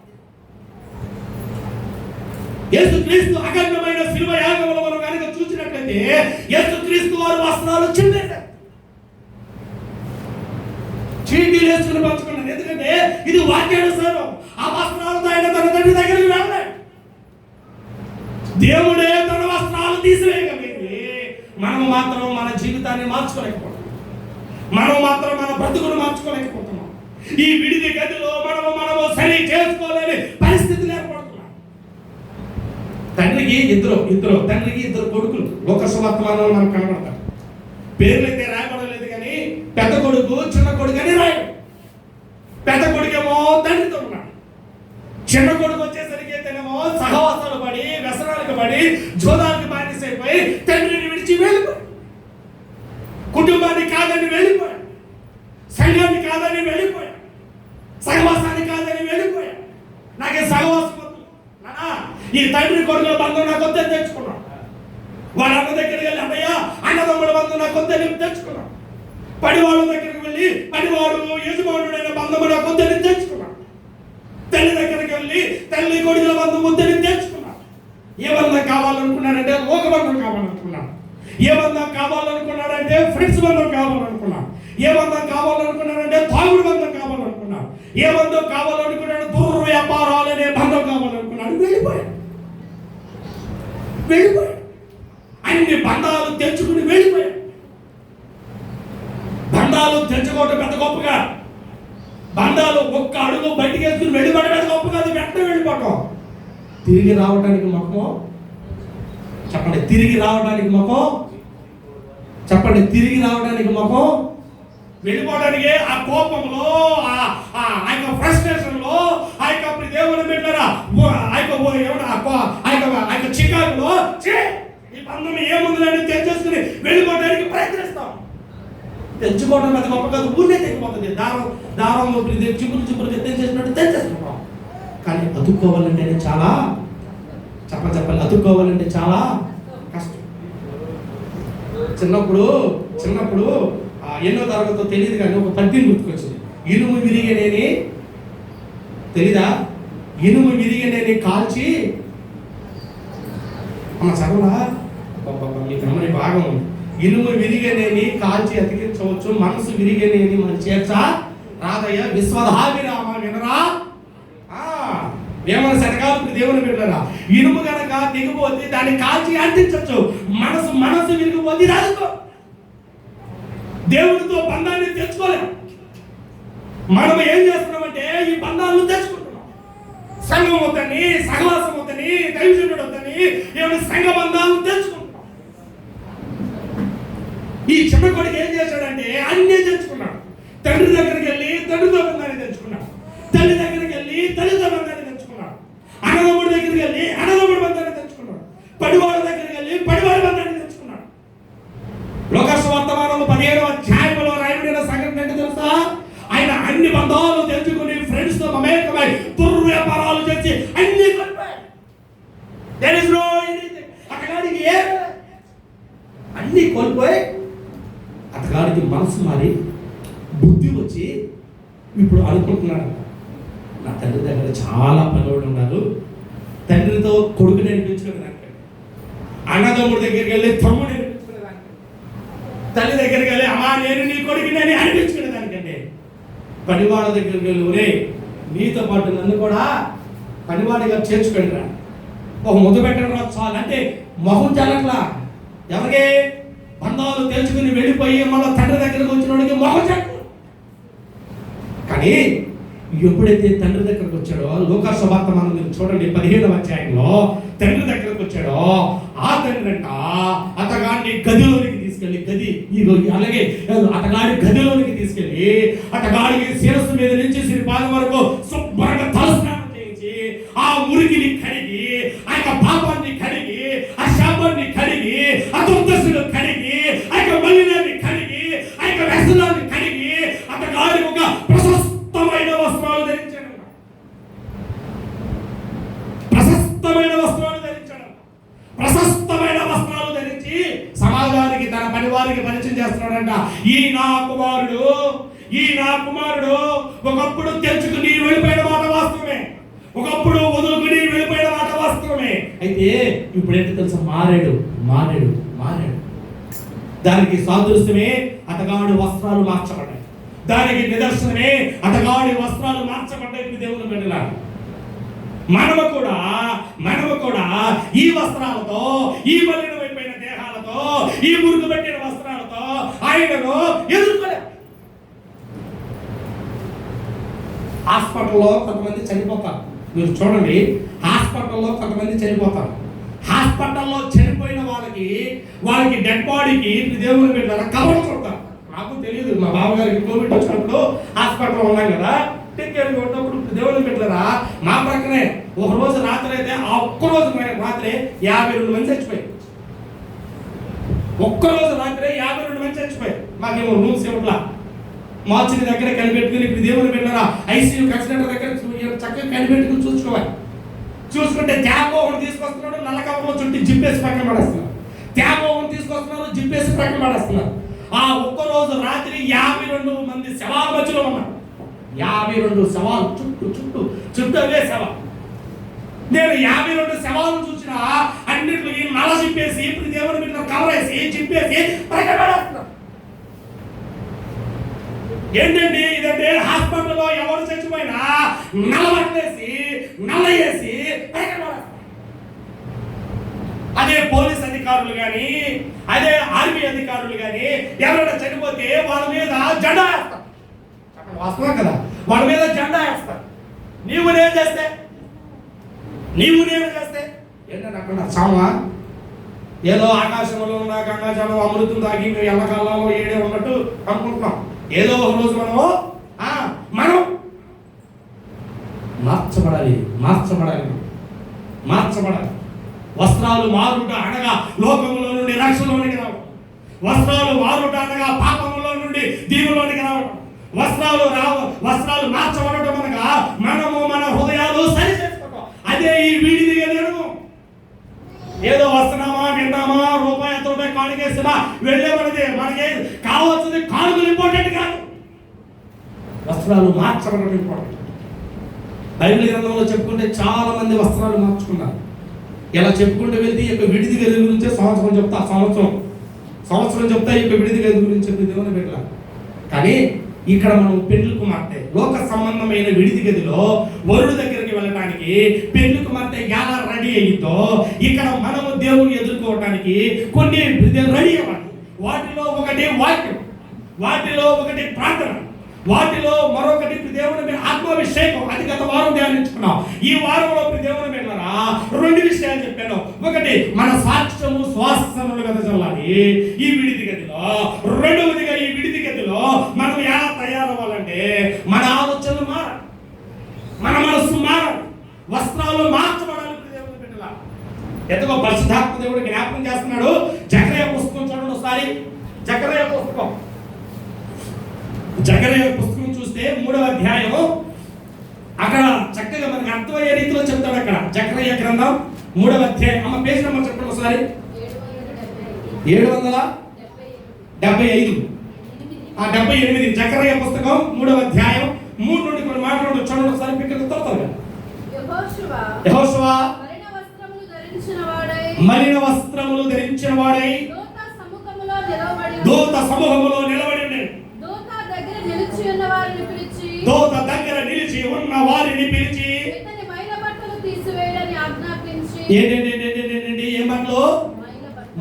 యేసుక్రీస్తు అఖండమైన శిలువ యాగములో మనం కనుక చూసినట్లయితే యేసుక్రీస్తు వారు వస్త్రాలు చింపేశారు, చీటీలు వేసుకుని పంచుకున్నారు. ఎందుకంటే ఇది వాక్యానుసారం. ఆ వస్త్రాలతో ఆయన తన తండ్రి దగ్గరికి వెళ్ళాడు. దేవుడే తన వస్త్రాలు తీసివేయగలిగింది. మనం మాత్రం మన జీవితాన్ని మార్చుకోలేకపోతున్నాం. మనం మాత్రం మన బ్రతుకును మార్చుకోలేకపోతున్నాం. ఈ విడిది గదిలో మనము సరి చేసుకోలేని పరిస్థితులు ఏర్పడుతున్నాం. తండ్రికి ఇద్దరు కొడుకులు లోక సువార్తమానంలో మనకు కనబడతారు. పేర్లు అయితే రాయబడలేదు కానీ పెద్ద కొడుకు చిన్న కొడుకు అని రాయడు. పెద్ద కొడుకేమో తండ్రితో ఉన్నాడు. చిన్న కొడుకు వచ్చేసరికి అయితేనేమో సహవాసాలు పడి వ్యసనాలకు పడి జోదాలకు బానిసైపోయి తండ్రిని విడిచి వెళ్ళిపోయాడు. కుటుంబాన్ని కాదని వెళ్ళిపోయాడు, సంఘాన్ని కాదని వెళ్ళిపోయాడు, సహవాసాన్ని కాదని వెళ్ళిపోయాడు. నాకే సహవాసం వద్దు నానా, ఈ తండ్రి కొడుకుల బంధం నాకు వద్దని తెచ్చుకున్నాడు. వాళ్ళ అన్న దగ్గరికి వెళ్ళి అన్నయ్య అన్నదమ్ముల బంధం నాకు వద్దని తెచ్చుకున్నాడు. పడివాళ్ళ దగ్గరికి వెళ్ళి పడివాడు యజమానుడైన బంధము నాకు వద్దని తెచ్చుకున్నాడు. తల్లి దగ్గరికి వెళ్ళి తల్లి కొడుకుల బంధం వద్దని తెచ్చుకున్నాడు. ఏ బంధం కావాలనుకున్నాడంటే లోక బంధం కావాలనుకున్నాడు. ఏ బంధం కావాలనుకున్నాడంటే ఫ్రెండ్స్ బంధం కావాలనుకున్నాడు. ఏ బంధం కావాలనుకున్నాడంటే తాగుడు బంధం కావాలనుకున్నాడు. ఏ బంధం కావాలనుకున్నాడు దుర్వ్యాపారాలు అనే బంధం కావాలనుకున్నాడు. వెళ్ళిపోయాడు. అన్ని బంధాలు తెచ్చుకుని వెళ్ళిపోయాడు. బంధాలు తెచ్చుకోవటం పెద్ద గొప్పగా, బంధాలు ఒక్క అడుగు బయటికి వేసుకుని వెళ్ళిపోవడం పెద్ద గొప్ప కాదు. వెంటనే వెళ్ళిపోవటం. తిరిగి రావడానికి మొక్కం చెప్పండి. తిరిగి రావడానికి మొక్కం చెప్పండి. తిరిగి రావడానికి మొక్కం వెళ్ళిపోవడానికి ఆ కోపంలో ఆ యొక్క ఫ్రస్ట్రేషన్ లో ఆ యొక్క దేవుని బిడ్డలారా ఆ యొక్క చికాకులో ఈ బంధం ఏముందని తెచ్చేసుకుని వెళ్ళిపోవడానికి ప్రయత్నిస్తాం. తెచ్చుకోవడం పెద్ద గొప్ప కాదు. ఊరినే తెగిపోతుంది. దారం చిపురు తెచ్చేసినట్టు తెచ్చేసుకుంటాం. కానీ అతుక్కోవాలంటే చాలా చెప్పాలి అతుక్కోవాలంటే చాలా కష్టం. చిన్నప్పుడు ఎన్నో తరగతితో తెలియదు కానీ ఒక పద్యం గుర్తుకొచ్చింది. ఇనుము విరిగనేని తెలీదా? ఇనుము విరిగనేని కాల్చి అమ్మ చదవరా మీ గమని భాగం ఉంది. ఇనుము విరిగనేని కాల్చి అతికించవచ్చు, మనసు విరిగనేని మన చేర్చ రాదయ్య విశ్వధాభిరామ వినరా. ఏమైనా శతకాలకు దేవుని బిడ్డలారా, ఇనుము కనుక దిగిపోతే దాన్ని కాల్చి అంటించవచ్చు. మనసు విరిగిపోతే రాదుకో. దేవుడితో బంధాన్ని తెచ్చుకోలేము. మనం ఏం చేస్తున్నామంటే ఈ బంధాలను తెచ్చుకుంటున్నాం. సంఘం వద్దని, సహవాసం వద్దని, దైవజనుడు వద్దని ఏమైనా సంఘ బంధాలను తెచ్చుకుంటున్నాం. ఈ చిన్న కొడుకు ఏం చేశాడంటే అన్నీ తెచ్చుకున్నాడు. తండ్రి దగ్గరికి వెళ్ళి తండ్రితో బంధాన్ని తెచ్చుకున్నాడు. తల్లి దగ్గరికి వెళ్ళి తల్లితో బంధాన్ని తెచ్చుకున్నాడు. అన్నదమ్ముడి దగ్గరికి వెళ్ళి అన్నదమ్ముడి బంధాన్ని తెచ్చుకున్నాడు. పడివాళ్ళ దగ్గరికి వెళ్ళి పడివాళ్ళ బంధాన్ని తెచ్చుకున్నాడు. లోకసువార్తమానము 17వ అధ్యాయంలో రాయబడిన సంఘటన ఏంటో తెలుసా? ఆయన అన్ని బంధాలు తెచ్చుకుని ఫ్రెండ్స్ తో మమేకమై దుర్వ్యాపారాలు చేసి అన్ని కోల్పోయాడు. అతగాడికి అన్ని కోల్పోయి అతగాడికి మనసు మారి బుద్ధి వచ్చి ఇప్పుడు అనుకుంటున్నాడు, నా తండ్రి దగ్గర చాలా పనివాడు ఉన్నారు, తండ్రితో కొడుకు నేర్పించుకునేదానికి, అన్నదమ్ముడి దగ్గరికి వెళ్ళి తమ్ముడు నేర్పించుకునేదానికి, తల్లి దగ్గరికి వెళ్ళి అమ్మా నేను నీ కొడుకుని అని అనిపించుకునేదానికంటే పనివాళ్ళ దగ్గరికి వెళ్ళి ఒరే నీతో పాటు నన్ను కూడా పనివాడిగా చేర్చుకుంటా, ఒక ముద్ద పెట్టడం చాలు అంటే మొహం చల్లట్లా. ఎవరికి బంధాలు తెలుసుకుని వెళ్ళిపోయి మళ్ళీ తండ్రి దగ్గరకు వచ్చిన వాడికి మొహం చెట్టు. కానీ ఎప్పుడైతే తండ్రి దగ్గరకు వచ్చాడో లోకసువార్త మనం మీరు చూడండి 15వ అధ్యాయంలో తండ్రి దగ్గరకు వచ్చాడో ఆ తండ్రి అంట అతగాడిని గదిలోనికి తీసుకెళ్ళి అలాగే అతగాడి గదిలోనికి తీసుకెళ్ళి అతగాడికి శిరస్సు మీద నుంచి సిరిపాదం వరకు శుభ్రంగా తలస్నానం చేయించి ఆ మురికిని కడిగి ఆ యొక్క పాపాన్ని కడిగి ఆ శాపాన్ని కడిగి ఆ దుర్దశను కడిగి ఆ యొక్క మలినాన్ని కడిగి ఆ యొక్క వ్యసనాన్ని కడిగి అతగాడి ఒక ప్రశస్తమైన వస్త్రాలు ధరించాడు. ప్రశస్తమైన వస్త్రాలు ధరించి సమాజానికి తన పనివారికి పరిచయం చేస్తున్నాడంట. ఈ నా కుమారుడు ఒకప్పుడు తెచ్చుకుని వెళ్ళిపోయిన మాట వాస్తవమే, ఒకప్పుడు వదులుకుని వెళ్ళిపోయిన మాట వాస్తవమే. అయితే ఇప్పుడు ఏంటో తెలుసా, మారాడు. దానికి సాదృశ్యమే అతగాడి వస్త్రాలు మార్చబడ్డాయి. దానికి నిదర్శనమే అతగాడి వస్త్రాలు మార్చబడ్డాయి. దేవుని బిడ్డలారా, మనము కూడా ఈ వస్త్రాలతో, ఈ మలినమైపోయిన దేహాలతో, ఈ మురుగు పెట్టిన వస్త్రాలతో ఆయనను ఎదుర్కోలే. హాస్పిటల్లో కొంతమంది చనిపోతారు. మీరు చూడండి, హాస్పిటల్లో కొంతమంది చనిపోతారు. హాస్పిటల్లో చనిపోయిన వాళ్ళకి డెడ్ బాడీకి దేవుని బిడ్డలారా కవర్ చుడతారు. నాకు తెలియదు, మా బావగారికి కోవిడ్ వచ్చినప్పుడు హాస్పిటల్లో ఉన్నాం కదా, టికెట్ కొట్టినప్పుడు దేవుని బిడ్డలారా మా ప్రక్కనే ఒక రోజు రాత్రి అయితే ఆ ఒక్కరోజు రాత్రి 52 మంది చచ్చిపోయారు. ఒక్కరోజు రాత్రి 52 మంది చచ్చిపోయారు. మాకేమో రూమ్స్ ఇవ్వట్లా, మార్చిని దగ్గర కనిపెట్టుకుని ఇప్పుడు దేవుని బిడ్డలారా ఐసీయూ కన్సిడర్ దగ్గర చక్కగా కనిపెట్టుకుని చూసుకుంటే ట్యాబో ఒకటి తీసుకొస్తున్నాడు, నల్ల కవర్లో చుట్టి జిప్పేసి పక్కన పడేస్తున్నారు. ట్యాబో ఒకటి తీసుకొస్తున్నారు, జిప్పేసి పక్కన పడేస్తున్నారు. ఆ ఒక్కరోజు రాత్రి 52 మంది శవాల మధ్యలో ఉన్నారు. 52 శవాలు చుట్టూ అవే శవాలు. నేను 52 శవాలను చూసిన అన్నింటిలో ఈ నల్ల జిప్పేసి ఇప్పుడు దేవుని బిడ్డ కవర్ వేసి జిప్పేసి పక్కన పడేస్తున్నారు. ఏంటండి ఇదంటే, హాస్పిటల్లో ఎవరు చచ్చిపోయినా నల్ల వేసి అదే పోలీస్ అధికారులు కానీ, అదే ఆర్మీ అధికారులు కానీ ఎవరైనా చనిపోతే వాళ్ళ మీద జెండా వేస్తారు. వాస్తవం కదా, వాళ్ళ మీద జెండా వేస్తారు. నీవు నేను చేస్తే ఏంటంటే అక్కడ సామా ఏదో ఆకాశంలో ఉన్న గంగాజలం అమృతం తాగి ఎల్లకాలంలో ఏడే ఉన్నట్టు అనుకుంటున్నాం. ఏదో ఒక రోజు మనం మార్చబడాలి. వస్త్రాలు మారుట అనగా లోకములో నుండి రక్షణలోనికి రావడం. వస్త్రాలు మారుట అనగా పాపములో నుండి దీవులోనికి రావడం. వస్త్రాలు మార్చబడటం అనగా మనము మన హృదయాలు సరి చేసుకోవడం. అదే ఈ వీడిది నేను ఏదో వస్తున్నామా, విన్నామా, రూపాయి కానుకేసినా వెళ్ళేమన్నది మనకి కావాల్సింది. కానుకలు ఇంపార్టెంట్ కాదు, వస్త్రాలు మార్చబడటం ఇంపార్టెంట్. బైబిల్ గ్రంథంలో చెప్పుకుంటే చాలా మంది వస్త్రాలు మార్చుకున్నారు. ఇలా చెప్పుకుంటూ వెళ్తే ఈ యొక్క విడిది గది గురించే సంవత్సరం చెప్తా ఈ యొక్క విడిది గది గురించి చెప్పి దేవుని బిడ్డల. కానీ ఇక్కడ మనం పెళ్లి కుమార్తె లోక సంబంధమైన విడిది గదిలో వరుడు దగ్గరికి వెళ్ళడానికి పెళ్లి కుమార్తె ఎలా రెడీ అయ్యిందో ఇక్కడ మనము దేవుని ఎదుర్కోవడానికి కొన్ని రెడీ అవ్వాలి. వాటిలో ఒకటి వాక్యం, వాటిలో ఒకటి ప్రార్థన, వాటిలో మరొకటి దేవుని ఆత్మాభిషేకం. అది గత వారం ధ్యానించుకున్నాం. ఈ వారంలో దేవుని బిడ్డలారా 2 విషయాలు చెప్పాను. ఒకటి మన సాక్ష్యము శ్వాసములు కదా చల్లాలి ఈ విడిది గదిలో. రెండవదిగా ఈ విడిది గదిలో మనం ఎలా తయారవ్వాలంటే మన ఆలోచనలు మారాలి, మన మనస్సు మారాలి, వస్త్రాలు మార్చబడాలి. దేవుని బిడ్డలా ఎంతగో పరిశుద్ధాత్మ దేవుడు జ్ఞాపకం చేస్తున్నాడు. జకరియా పుస్తకం చూడండి ఒకసారి. జకరియా పుస్తకం చూస్తే 3వ అధ్యాయం అక్కడ చక్కగా మనకు అర్థమయ్యే రీతిలో చెప్తాడు. అక్కడ జకరియా గ్రంథం 3వ అధ్యాయం. అమ్మ పేజ్ నెంబర్ చెప్పండి ఒకసారి. 775 జకరియా పుస్తకం 3వ అధ్యాయం 3 నుండి కొన్ని మాట్లాడు చూడండి ఒకసారి. పిక్కలు యెహోషువ మలిన వస్త్రములు ధరించిన వాడై దూత సమూహములో నిలబడి దూత దగ్గర నిలిచి ఉన్న వారిని పిలిచి ఏంటంటే ఏ బట్టలు?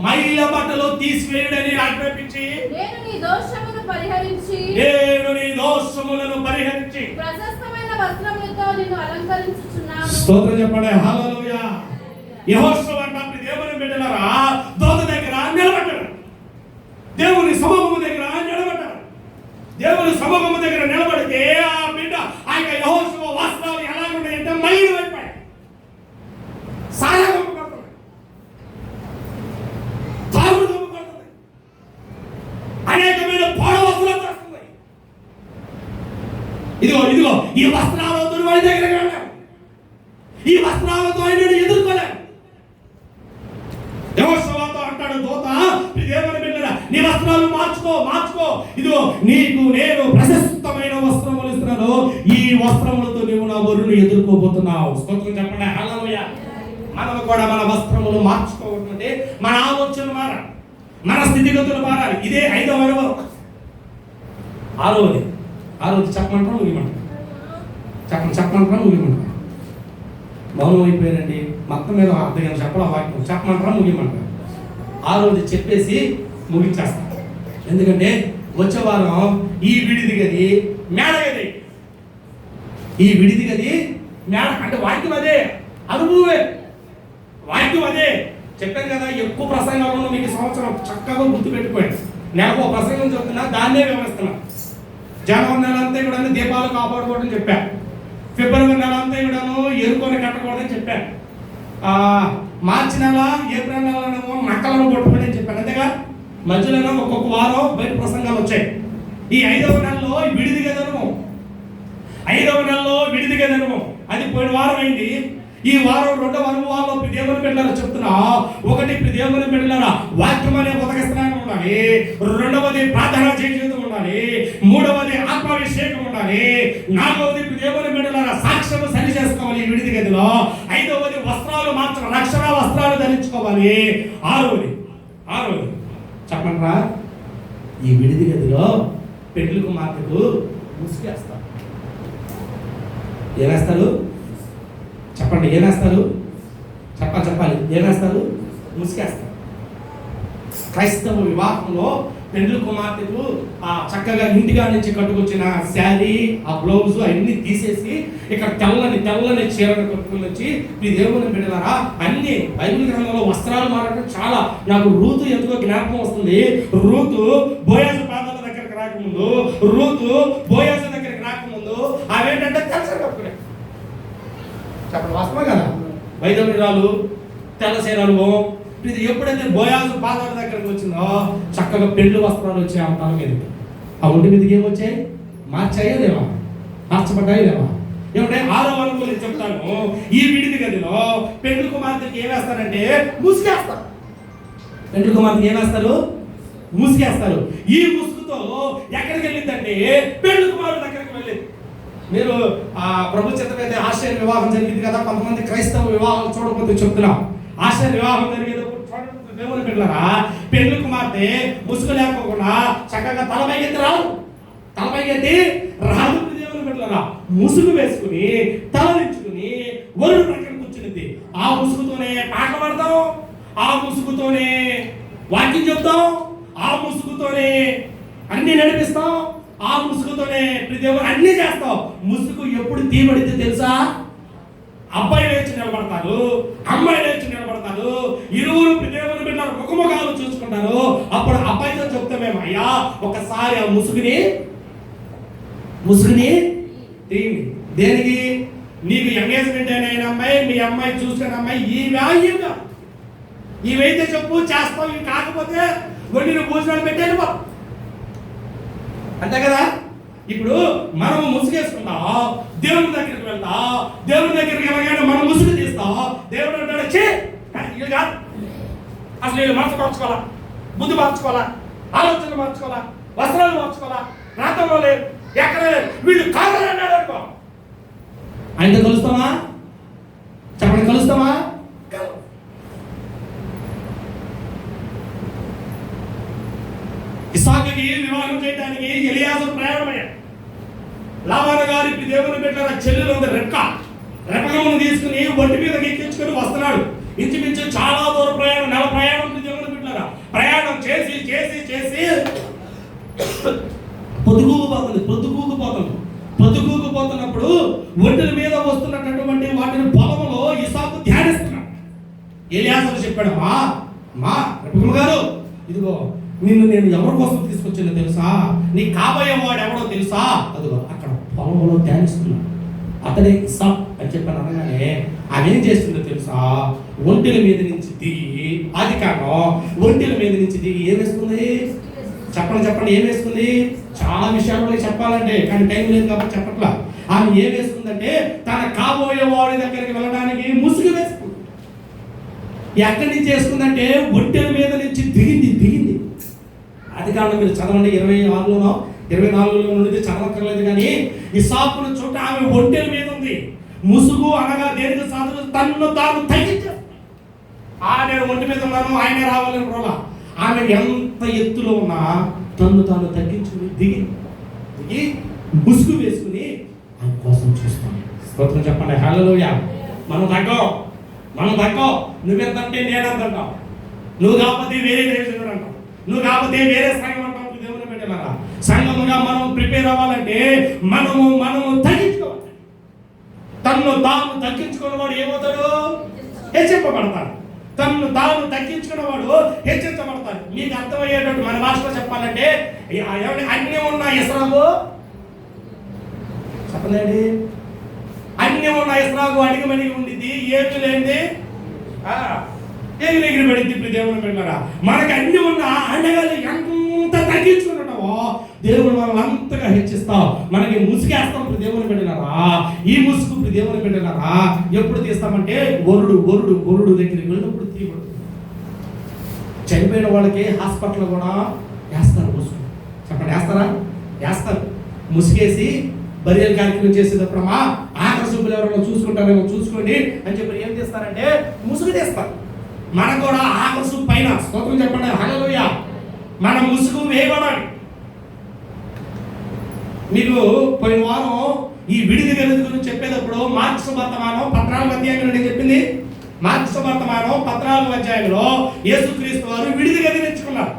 మైల బట్టలు తీసివేయడని ఆజ్ఞాపించి నేను నీ దోషములను పరిహరించి ప్రశస్తమైన వస్త్రములతో నిన్ను అలంకరించుచున్నాను. స్తోత్రం చెప్పండి. హల్లెలూయా. యెహోషువ అంటే దేవుని బిడ్డలారా దూత దగ్గర నిలబడ్డాడు. దేవుని సమూహము దగ్గర నిలబడ్డాడు. దేవుని సమూహము దగ్గర నిలబడితే ఆ బిడ్డ ఆ యొక్క యెహోషువ వస్త్రాలు ఎలా ఉన్నాయంటే మైలు అయిపోయాయి. సారగం పడుతుంది, తాగుడు పడుతుంది, అనేకమైన పొడ వస్త్రాలు వస్తుంది. ఇదిగో ఈ వస్త్రాలతో వాడి దగ్గరికి వెళ్ళాం. ఈ వస్త్రాలతో ఆయన ఎదుర్కోలేం. యెహోషువతో అంటాడు దూత, దేవుని బిడ్డలారా నీ వస్త్రాలు మార్చుకో. ఇదిగో నీకు నేను ప్రశస్తమైన వస్త్రములు ఇస్తున్నాను. ఈ వస్త్రములతో నీవు నా వరుని ఎదుర్కోబోతున్నావు. స్తోత్రం చెప్పండి. హల్లెలూయా. మనం కూడా మన వస్త్రములు మార్చుకోవాలంటే మన ఆలోచనలు మారాలి, మన స్థితిగతులు మారాలి. ఇదే 5వ అనుభవం. ఆరోది చెప్పమంటారా ముగిమంటారా? చెప్పమంటారా ముగిమంటారా? మౌనం అయిపోయారండి. మొత్తం మీద అర్థం చెప్పడం వాక్యం చెప్పమంటారా ముగిమంటారా? ఆరోది చెప్పేసి ముగించేస్తాం. ఎందుకంటే వచ్చే వారం ఈ విడిది గది మేడ గది, ఈ విడిది గది మేడ అంటే వాక్యం అదే, అనుభవే వాక్యం అదే. చెప్పాను కదా, ఎక్కువ ప్రసంగాలను మీకు సంవత్సరం చక్కగా గుర్తుపెట్టుకోండి. నెలకు ఒక ప్రసంగం చెప్తున్నా, దాన్నే వివరిస్తున్నా. జనవరి నెల అంతా కూడా దీపాలు కాపాడుకోవడం చెప్పాను. ఫిబ్రవరి నెల అంతా కూడా ఎరుకొని కట్టకూడదని చెప్పాను. మార్చి నెల ఏప్రిల్ నెలలో నక్కలను కొట్టుకోండి అని చెప్పాను. అంతేగా మధ్యలో ఒక్కొక్క వారం బయట ప్రసంగాలు వచ్చాయి. ఈ 5వ నెలలో విడిది గదను, 5వ నెలలో విడిది గదను అది పోయిన వారం అయింది. ఈ వారం 2వ అనుభవాల్లో దేవుని బిడ్డలారా చెప్తున్నా. ఒకటి దేవుని బిడ్డలారా వాక్యం అనే ఉదకస్నానం ఉండాలి, 2వది ప్రార్థన జీవితం ఉండాలి, 3వది ఆత్మాభిషేకం ఉండాలి, 4వది దేవుని బిడ్డలారా సాక్ష్యం సరి చేసుకోవాలి ఈ విడిది గదిలో, 5వది వస్త్రాలు మాత్రం రక్షణ వస్త్రాలు ధరించుకోవాలి, 6వది చెప్పండిరా ఈ విడిది గదిలో పెళ్లి కుమార్తెకు ముసుగేస్తారు. ఏమేస్తారు చెప్పండి? ఏమేస్తారు? చెప్పాలి. ఏమేస్తారు? ముసుగేస్తారు. క్రైస్తవ వివాహంలో పెళ్లి కుమార్తెకు ఆ చక్కగా ఇంటిగా నుంచి కట్టుకొచ్చిన శారీ, ఆ బ్లౌజ్ అన్ని తీసేసి ఇక్కడ తెల్లని చీరను కట్టుకుని వచ్చి మీ దేవుని బిడ్డలారా అన్ని బైబిల్ గ్రంథంలో వస్త్రాలు మారడం చాలా నాకు రూతు ఎందుకో జ్ఞాపకం వస్తుంది. రూతు బోయాజు పాదాల దగ్గరికి రాకముందు అవేంటంటే తెల్లసీర కట్టుకునే. చెప్పండి వాస్తవం కదా? వైద్యురాలు తెల్ల చీర అనుభవం. ఇది ఎప్పుడైతే బోయాజు పాదాల దగ్గరకు వచ్చిందో చక్కగా పెళ్లి వస్త్రాలు వచ్చాయి ఆ తల మీదకి. ఆ ఒంటి మీదకి ఏమొచ్చాయి? మార్చాయా లేవా? మార్చబడ్డాయి లేవా? ఏమంటే 6వ అనుభవం నేను చెప్తాను. ఈ విడిది గదిలో పెళ్లి కుమార్తెకి ఏమేస్తారంటే ముసుగేస్తారు. పెళ్లి కుమార్తెకి ఏమేస్తారు? ముసుగేస్తారు. ఈ ముసుగుతో ఎక్కడికి వెళ్ళిందంటే పెళ్లి కుమారుడు దగ్గరికి వెళ్ళింది. మీరు ప్రభు చేత అయితే ఆశ్చర్య వివాహం జరిగింది కదా, కొంతమంది క్రైస్తవ వివాహం చూడకపోతే చెప్తున్నాం. ఆశ్చర్య వివాహం జరిగేటప్పుడు దేవుని బిడ్డలారా పెళ్లి కుమార్తె ముసుగు లేకోకుండా చక్కగా తలపైకెత్తి రాదు. దేవుని బిడ్డలారా ముసుగు వేసుకుని తలదించుకుని వరుడు ప్రక్కన కూర్చునింది. ఆ ముసుగుతోనే పాట పాడతాం, ఆ ముసుగుతోనే వాక్యం చెప్తాం, ఆ ముసుగుతోనే అన్ని నడిపిస్తాం, ఆ ముసుగుతోనే దేవుడు అన్ని చేస్తాం. ముసుగు ఎప్పుడు తీయబడితే తెలుసా? అబ్బాయి లేచి నిలబడతారు, అమ్మాయి లేచి నిలబడతారు, ఇరువురు దేవుని బిడ్డలు ముఖముఖాలు చూసుకుంటారు. అప్పుడు అబ్బాయితో చెప్తామేమో, అయ్యా ఒకసారి ఆ ముసుగుని తీయండి. దేనికి? నీకు ఎంగేజ్మెంట్ అయిన అమ్మాయి, మీ అమ్మాయి చూసుకున్న అమ్మాయి ఇవైతే చెప్పు చేస్తావు, ఇవి కాకపోతే వండిన భోజనాలు పెట్టేది బా అంతే కదా. ఇప్పుడు మనము ముసుగేసుకుందాం, దేవుని దగ్గరికి వెళ్తాం, దేవుని దగ్గరికి వెళ్ళగానే మనం ముసుగు తీస్తాం. దేవుడు అంటాడు ఇల్లు కాదు, అసలు వీళ్ళు మనసు మార్చుకోవాలా, బుద్ధి మార్చుకోవాలా, ఆలోచనలు మార్చుకోవాలా, వస్త్రాలు మార్చుకోవాలా, ప్రాంతంలో లేదు, ఎక్కడ లేదు, వీళ్ళు కాదని అన్నాడు అనుకో. ఆయనతో కలుస్తామా? చెప్పండి, కలుస్తామా? ఇస్సాకుకి వివాహం చేయడానికి ఎలియాజరు ప్రయాణమయ్యాడు. లాబాను గారి దేవుని బిడ్డల చెల్లెలు ఉంది రెపకమును తీసుకుని ఒంటి మీద ఎక్కించుకొని వస్తున్నాడు. ఇంచుమించు చాలా దూర ప్రయాణం, నెల ప్రయాణం దేవుని బిడ్డల ప్రయాణం చేసి పొద్దుకూకుపోతున్నప్పుడు ఒంటిల మీద వస్తున్నటువంటి వాటిని పొలంలో ఇస్సాకు ధ్యానిస్తున్నాడు. ఎలియాజరు చెప్పాడు, మా రెపకమ్మ గారు, ఇదిగో నిన్ను నేను ఎవరి కోసం తీసుకొచ్చిందో తెలుసా? నీ కాబోయే వాడు ఎవడో తెలుసా? అదిగో అక్కడ పొలంలో ధ్యానిస్తున్నాడు, అతడే ఇస్సాకు అని చెప్పాను. అనగానే ఆమె ఏం చేస్తుందో తెలుసా? ఒంటిల మీద నుంచి దిగి, అది కాక ఒంటిల మీద నుంచి దిగి ఏం వేస్తుంది? చెప్పండి ఏం వేస్తుంది? చాలా విషయాలు చెప్పాలంటే కానీ టైం లేదు కాబట్టి చెప్పట్లా. ఆమె ఏం వేస్తుందంటే తన కాబోయే వాడి దగ్గరికి వెళ్ళడానికి ముసుగు వేసుకుంది. ఎక్కడి నుంచి వేసుకుందంటే ఒంటెల మీద నుంచి దిగింది. అది కారణం మీరు చదవండి, 24లో నుండి చదవక్కర్లేదు. కానీ ఇస్సాకును చూడ ఆమె ఒంటెల మీద ఉంది. ముసుగు అనగా దేనికి సాధన? తన్ను తాను తగ్గించేస్తుంది. నేను ఒంటి మీద ఉన్నాను, ఆయనే రావాలని రోలా. ఆమె ఎంత ఎత్తులో ఉన్నా తను తాను తగ్గించుకుని దిగి ముసుగు వేసుకుని ఆయన కోసం చూస్తాను. స్తోత్రం చెప్పండి, హల్లెలూయా. మనం తగ్గం. నువ్వెంతంటే నేనంటావు, నువ్వు కాకపోతే వేరే దేశం అంటావు, నువ్వు కాకపోతే వేరే సంఘం అంటావు. దేవుని బిడ్డలారా, సంఘముగా మనం ప్రిపేర్ అవ్వాలంటే మనము తగ్గించుకోవాలి. తన్ను తాను తగ్గించుకున్నవాడు ఏమవుతాడు? హెచ్చింపబడతాడు. తన్ను తాను తగ్గించుకున్నవాడు హెచ్చించబడతాడు. మీకు అర్థమయ్యేటట్టు మన భాషలో చెప్పాలంటే అన్ని ఉన్న ఇస్రాగు చెప్పలేండి, అన్ని ఉన్న ఇస్రాగు అడిగి ఉండిద్ది, ఏమి లేనిది ఎగిరి పడింది. ఇప్పుడు దేవుని బిడ్డలారా, మనకి అన్ని ఉన్న అండగాలి ఎంత తగ్గించుకున్నావో దేవుడు మనల్ని అంతగా హెచ్చిస్తావు. మనకి ముసుగేస్తాం. ఇప్పుడు దేవుని బిడ్డలారా, ఈ ముసుగు ఇప్పుడు దేవుని బిడ్డలారా ఎప్పుడు తీస్తామంటే వరుడు దగ్గరికి వెళ్ళినప్పుడు తీయబడుతుంది. చనిపోయిన వాళ్ళకి హాస్పిటల్ కూడా వేస్తారు ముసుగు. చెప్పండి, వేస్తారు. ముసుగేసి బరియల్ కార్యక్రమం చేసేటప్పుడమ్మా ఆఖరి సూపులు ఎవరైనా చూసుకుంటారేమో చూసుకోండి అని చెప్పి ఏం చేస్తారంటే ముసుగు తీస్తారు. మనకు కూడా ఆఖరి సూపు పైన, స్తోత్రం చెప్పండి, హల్లెలూయా, మన ముసుగు వేయబడాలి. మీకు పోయిన వారం ఈ విడిది గది గురించి చెప్పేటప్పుడు మార్క్స్ వర్తమానం 14వ అధ్యాయంలో నేను చెప్పింది. మార్క్స్ వర్తమానం 14వ అధ్యాయంలో యేసుక్రీస్తు వారు విడిది గది ఎంచుకున్నారు.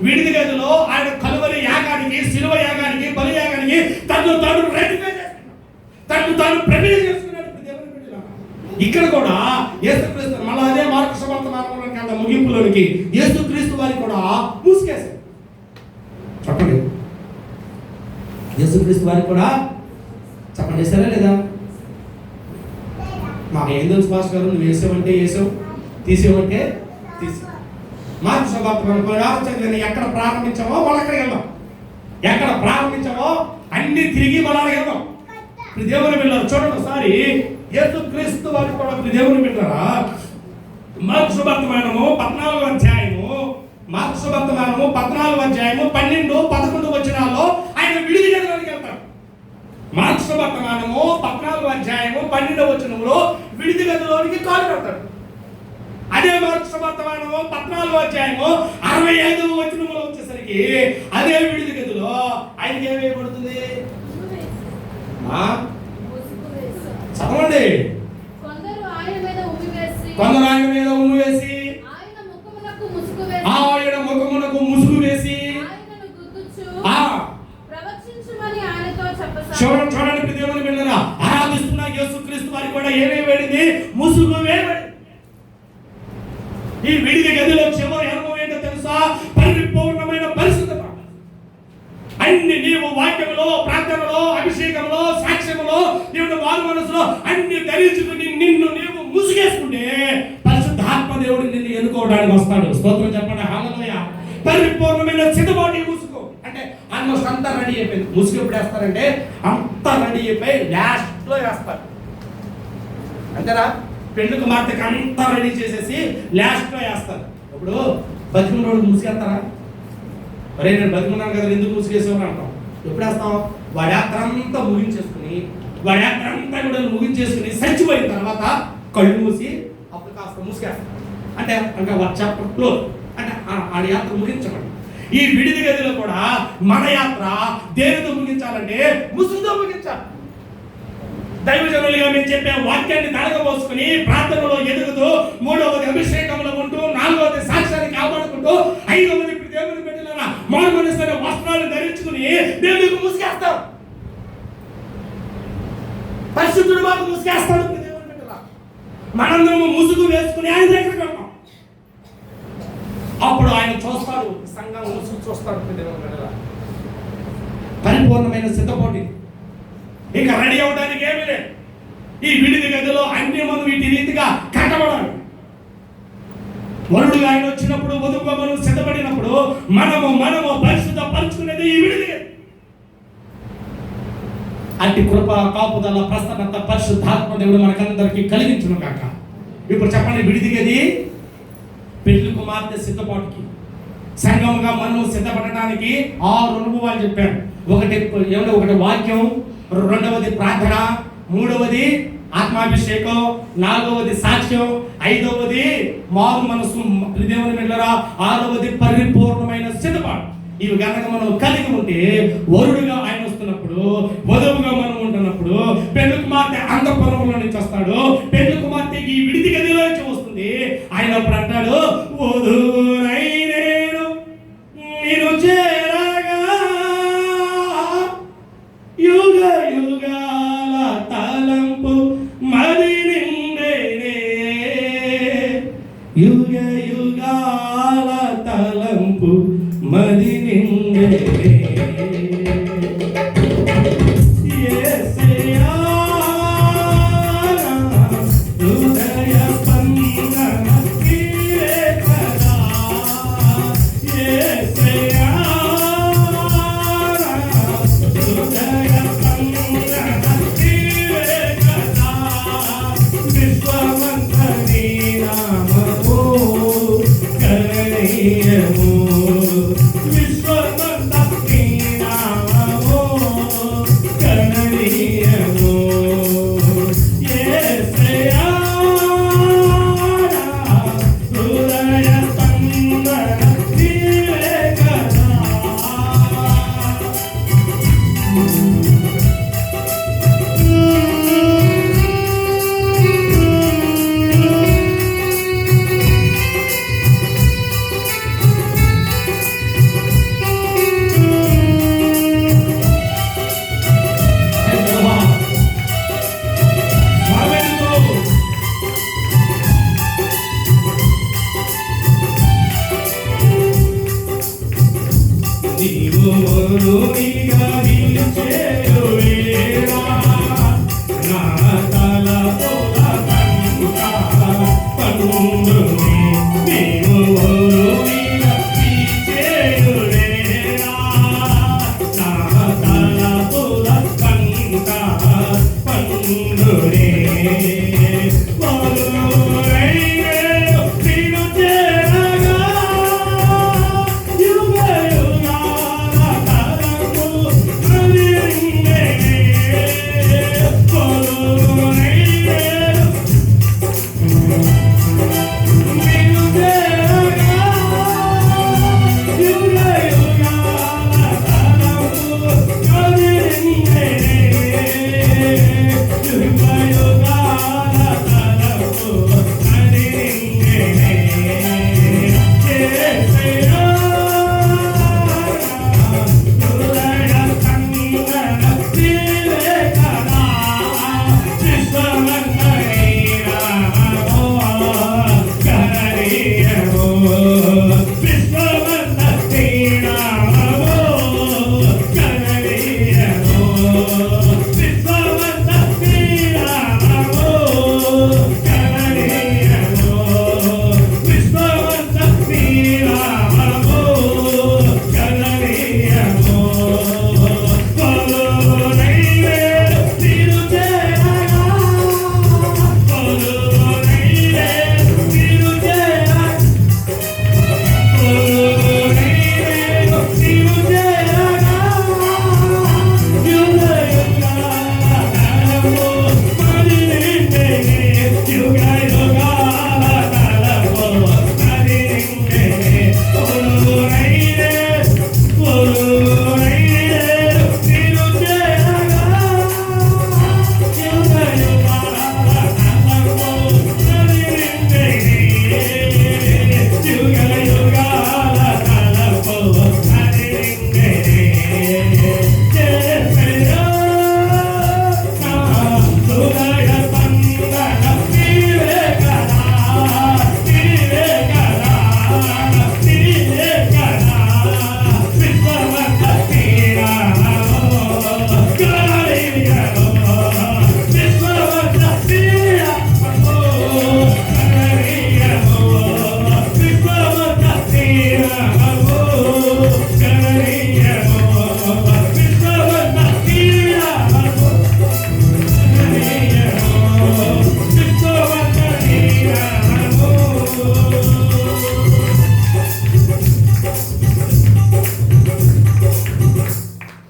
విడిది గదిలో ఆయన కలువరి యాగానికి, శిలువ యాగానికి, బలి యాగానికి తను రెడీగా చేసుకున్నాడు, తను ప్రిపేర్ చేసుకున్నాడు. ఇక్కడ కూడా యేసుక్రీస్తు మళ్ళీ అదే మార్క్స్ వర్తమానంలోకి అంత ముగింపులోనికి యేసుక్రీస్తు వారికి కూడా మూసుకేశారు. చెప్పండి, యేసుక్రీస్తు వారికి కూడా చెప్పండి, వేసారా లేదా? మాకు ఏం తెలుసు భాష గారు, నువ్వు వేసావంటే వేసావు, తీసేవంటే తీసావు. మార్క్స్ వర్తమానం ఎక్కడ ప్రారంభించామో వాళ్ళు అక్కడికి వెళ్దాం, ఎక్కడ ప్రారంభించామో అన్ని తిరిగి మనం వెళ్దాం. ఇప్పుడు దేవుని బిడ్డలారా చూడండి ఒకసారి, యేసుక్రీస్తు వారికి కూడా ఇప్పుడు దేవుని బిడ్డలారా మార్క్స్ వర్తమానము 14వ అధ్యాయము 12, 11 వచనాల్లో ఆయన విడిది గదిలోకి వెళ్తాడు. మార్క్స్ వర్తమానము 14వ అధ్యాయము 12వ వచనంలో విడిది గదిలోనికి కాలు పెడతాడు. అదే మార్క్స్ వర్తమానము 14వ అధ్యాయము 65వ వచనంలో వచ్చేసరికి అదే విడిది గదిలో ఆయనకి ఏం వేయబడుతుంది? చదవండి. కొందరు ఆయన మీద ఉమ్మి వేసి ఆయన ముఖమునకు ముసుగు వేసి చూడండి దేవుని బిడ్డలారా, ఆరాధిస్తున్న యేసుక్రీస్తు వారికి కూడా ఏమేమి వేడింది? ముసుగు వేయబడింది. ఈ విడిది గదిలో చివరి అనుభవం ఏంటో తెలుసా? పరిపూర్ణమైన పరిశుద్ధత. అన్ని నీవు వాక్యములో, ప్రార్థనలో, అభిషేకంలో, సాక్ష్యములో, దేవుడు వారు మనసులో అన్ని ధరించుకుని నిన్ను నీవు ముసుగేసుకుంటే పరిశుద్ధాత్మ దేవుడు నిన్ను ఎన్నుకోవడానికి వస్తాడు. స్తోత్రం చెప్పండి, హల్లెలూయా. పరిపూర్ణమైన సిద్ధపాటు ముసుగు అంటే ఆల్మోస్ట్ అంతా రెడీ అయిపోయింది. ముసుగు ఎప్పుడు వేస్తారంటే అంతా రెడీ అయిపోయి లాస్ట్ లో వేస్తారు, అంతేనా? పెళ్లి కుమార్తెకి అంతా రెడీ చేసేసి లాస్ట్ లో వేస్తారు. ఇప్పుడు బతికిన రోజు ముసుగేస్తారా? అరే నేను బతికున్నాను కదా, ఎందుకు ముసుగేసేవారు అంటాం. ఎప్పుడు వేస్తాం? వాడి యాత్ర అంతా ముగించేసుకుని చచ్చిపోయిన తర్వాత కళ్ళు మూసి అప్పుడు కాస్త ముసుగేస్తాం. అంటే చెప్పట్లో అంటే ఆడి యాత్ర ముగించబడి. ఈ విడిది గదిలో కూడా మన యాత్ర దేనితో ముగించాలంటే ముసుగుతో ముగించాలి. దైవజనులుగా మేము చెప్పే వాక్యాన్ని తడగబోసుకుని ప్రార్థనలో ఎదుగుతూ, 3వది అభిషేకంలో ఉంటూ, 4వది సాక్ష్యాన్ని కాపాడుకుంటూ, 5వది దేవుని బిడ్డలారా మారుమనసున్న వస్త్రాలు ధరించుకుని దేవునికి ముసుగేస్తాం. పరిశుద్ధుడు మాకు ముసుగేస్తాడు. దేవుని బిడ్డలారా మనందరము ముసుగు వేసుకుని ఆయన దగ్గరికి వెళ్తాం. అప్పుడు ఆయన చూస్తాడు, సంఘం ముసుగు చూస్తాడు. దేవుని బిడ్డలారా పరిపూర్ణమైన సిద్ధపాటు. ఇంకా రెడీ అవడానికి ఏమీ లేదు. ఈ విడిది గదిలో అన్ని మనం వీటి రీతిగా కట్టబడాలి. వరుడుగా ఆయన వచ్చినప్పుడు, వధువుగా మనం సిద్ధపడినప్పుడు మనము పరిశుద్ధ పరుచుకునేది ఈ విడిది గది. అట్టి కృప, కాపుదల, ప్రసన్నత, పరిశుద్ధాత్మ దేవుడు మనకందరికీ కలిగించును కాక. ఇప్పుడు చెప్పండి, విడిది గది పెళ్లి కుమార్తె సిద్ధపాటుకి, సంఘముగా మనం సిద్ధపడటానికి 6 అనుభవాలు చెప్పాను. ఒకటి వాక్యం, 2వది ప్రార్థన, 3వది ఆత్మాభిషేకం, 4వది సాక్ష్యం, ఐదవది మారు మనసు దేవుని బిడ్డలారా, ఆరవది పరిపూర్ణమైన సిద్ధపాటు. ఇవి కనుక మనం కలిగి ఉంటే వరుడుగా ఆయన వస్తున్నప్పుడు, వధువుగా మనం ఉంటున్నప్పుడు, పెళ్లి కుమార్తె అంతఃపురంలో నుంచి వస్తాడు, పెళ్లి కుమార్తె ఈ విడిది గదిలో నుంచి వస్తుంది. ఆయన అప్పుడు అంటాడు, వధువునై నేను చేరగా యుగ యుగాల తలంపు మది నిండేనే, యుగ యుగాల తలంపు మది నిండేనే. యేసయ్యా హృదయ స్పందన నీవే కదా, యేసయ్యా హృదయ స్పందన నీవే కదా, విశ్వమంత నీ నామము కరణీయము, విశ్వమంత నీ నామము కరణీయము. యేసయ్యా హృదయ స్పందన నీవే కదా. నీవు వరుడిగా నిలిచేరు వేళ, నా తలపుల కంట పండునే. నీవు వరుడిగా నిలిచేరు వేళ, నా తలపుల కంట పండునే. వరుడై నిన్ను చేరగా యుగ యుగాల తలంపు మది నిండేనే, వరుడై నిన్ను చేరగా యుగ యుగాల తలంపు మది నిండేనే, యుగ యుగాల తలంపు మది నిండేనే. యేసయ్యా హృదయ స్పందన నీవే కదా, విశ్వమంత నీ నామము కరణీయము, విశ్వమంత నీ నామము కరణీయము, విశ్వమంత నీ నామము కరణీయము, విశ్వమంత నీ నామము కరణీయము. వరుడై నిన్ను చేరగా, వరుడై నిన్ను చేరగా, వరుడై నిన్ను చేరగా, యుగ యుగాల తలంపు మది నిండేనే, యుగ యుగాల తలంపు మది నిండేనే. వరుడై నిన్ను చేరగా యుగ యుగాల తలంపు మది నిండేనే, యుగ యుగాల తలంపు మది నిండేనే. యేసయ్యా హృదయ స్పందన నీవే కదా, నీవే కదా, నీవే కదా, విశ్వమంత నీ నామము కరణీయము, విశ్వమంత నీ నామము కరణీయము, విశ్వమంత నీ నామము కరణీయము, విశ్వమంత నీ నామము కరణీయము, విశ్వమంత నీ నామము.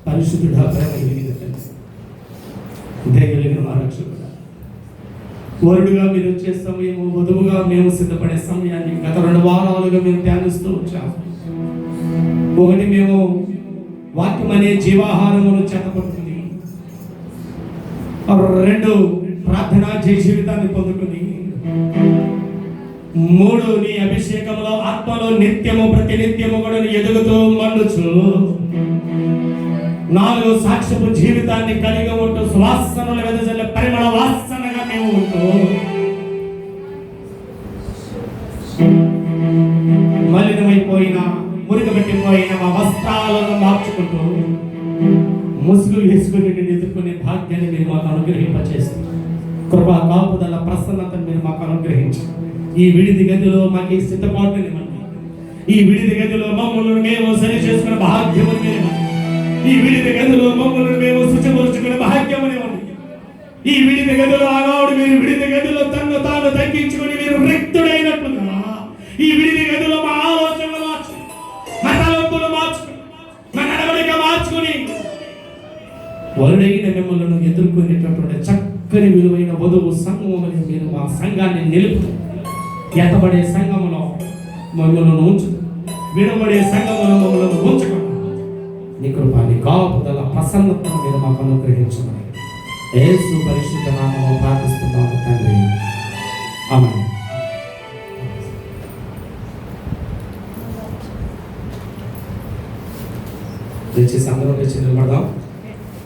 పరిశుద్ధుడా, ప్రేమ కలిగిన తండ్రి, దయ కలిగిన మా రక్షకుడా, వరుడుగా మీరు వచ్చే సమయము, వధువుగా మేము సిద్ధపడే సమయాన్ని గత 2 వారాలుగా మేము ధ్యానిస్తూ వచ్చాము. ఒకటి, మేము వాక్యం అనే జీవాహారమును చేతపడుతుంది. 2, ప్రార్థనా జీవితాన్ని పొందుకుని. 3, నీ అభిషేకంలో ఆత్మలో నిత్యము ప్రతినిత్యము కూడా ఎదుగుతూ మండుచు. 4, సాక్ష్యపు జీవితాన్ని కలిగి ఉంటూ సువాసనలు వెదజల్లే పరిమళ వాసనగా మేము ఉంటూ మలినమైపోయిన, మురికబెట్టిపోయిన మా వస్త్రాలను మార్చుకుంటూ ముసుగు వేసుకుని ఎదుర్కొనే భాగ్యాన్ని మీరు మాకు అనుగ్రహింపచేస్తారు. కృపా కాపుదల ప్రసన్నతను మీరు మాకు అనుగ్రహించారు. ఈ విడిది గదిలో మాకు ఈ సిద్ధపాటునివ్వండి. ఈ విడిది గదిలో మమ్మల్ని మేము సరి చేసుకునే భాగ్యముని మీరు, ఈ విడిది గదిలో మమ్మల్ని మేము శుచిపరుచుకునే భాగ్యమునివ్వండి. ఈ విడిది గదిలో ఆనాడు మీరు విడిది గదిలో తన్ను తాను తగ్గించుకుని మీరు రిక్తుడైనట్లుగా ఈ విడిది గదిలో మా ఆలోచనలు మార్చుకుని, మా తలంపులు మార్చుకుని, మా నడవడిక మార్చుకుని వరుడైన మిమ్మల్ని ఎదుర్కొనేటటువంటి చక్కని విలువైన వధువు సంఘముని మీరు మా సంఘాన్ని నిలుపు. ఎత్తబడే సంఘములో మమ్మల్ని ఉంచు, విడబడే సంఘములో మమ్మల్ని ఉంచకుండా నీ కృప, నీ కాపుదల ప్రసన్నతను మీరు మాకు అనుగ్రహించమని యేసు పరిశుద్ధ నామములో ప్రార్థిస్తున్నాము తండ్రి. ఆమేన్. దయచేసి అందరూ లేచి నిలబడదాం.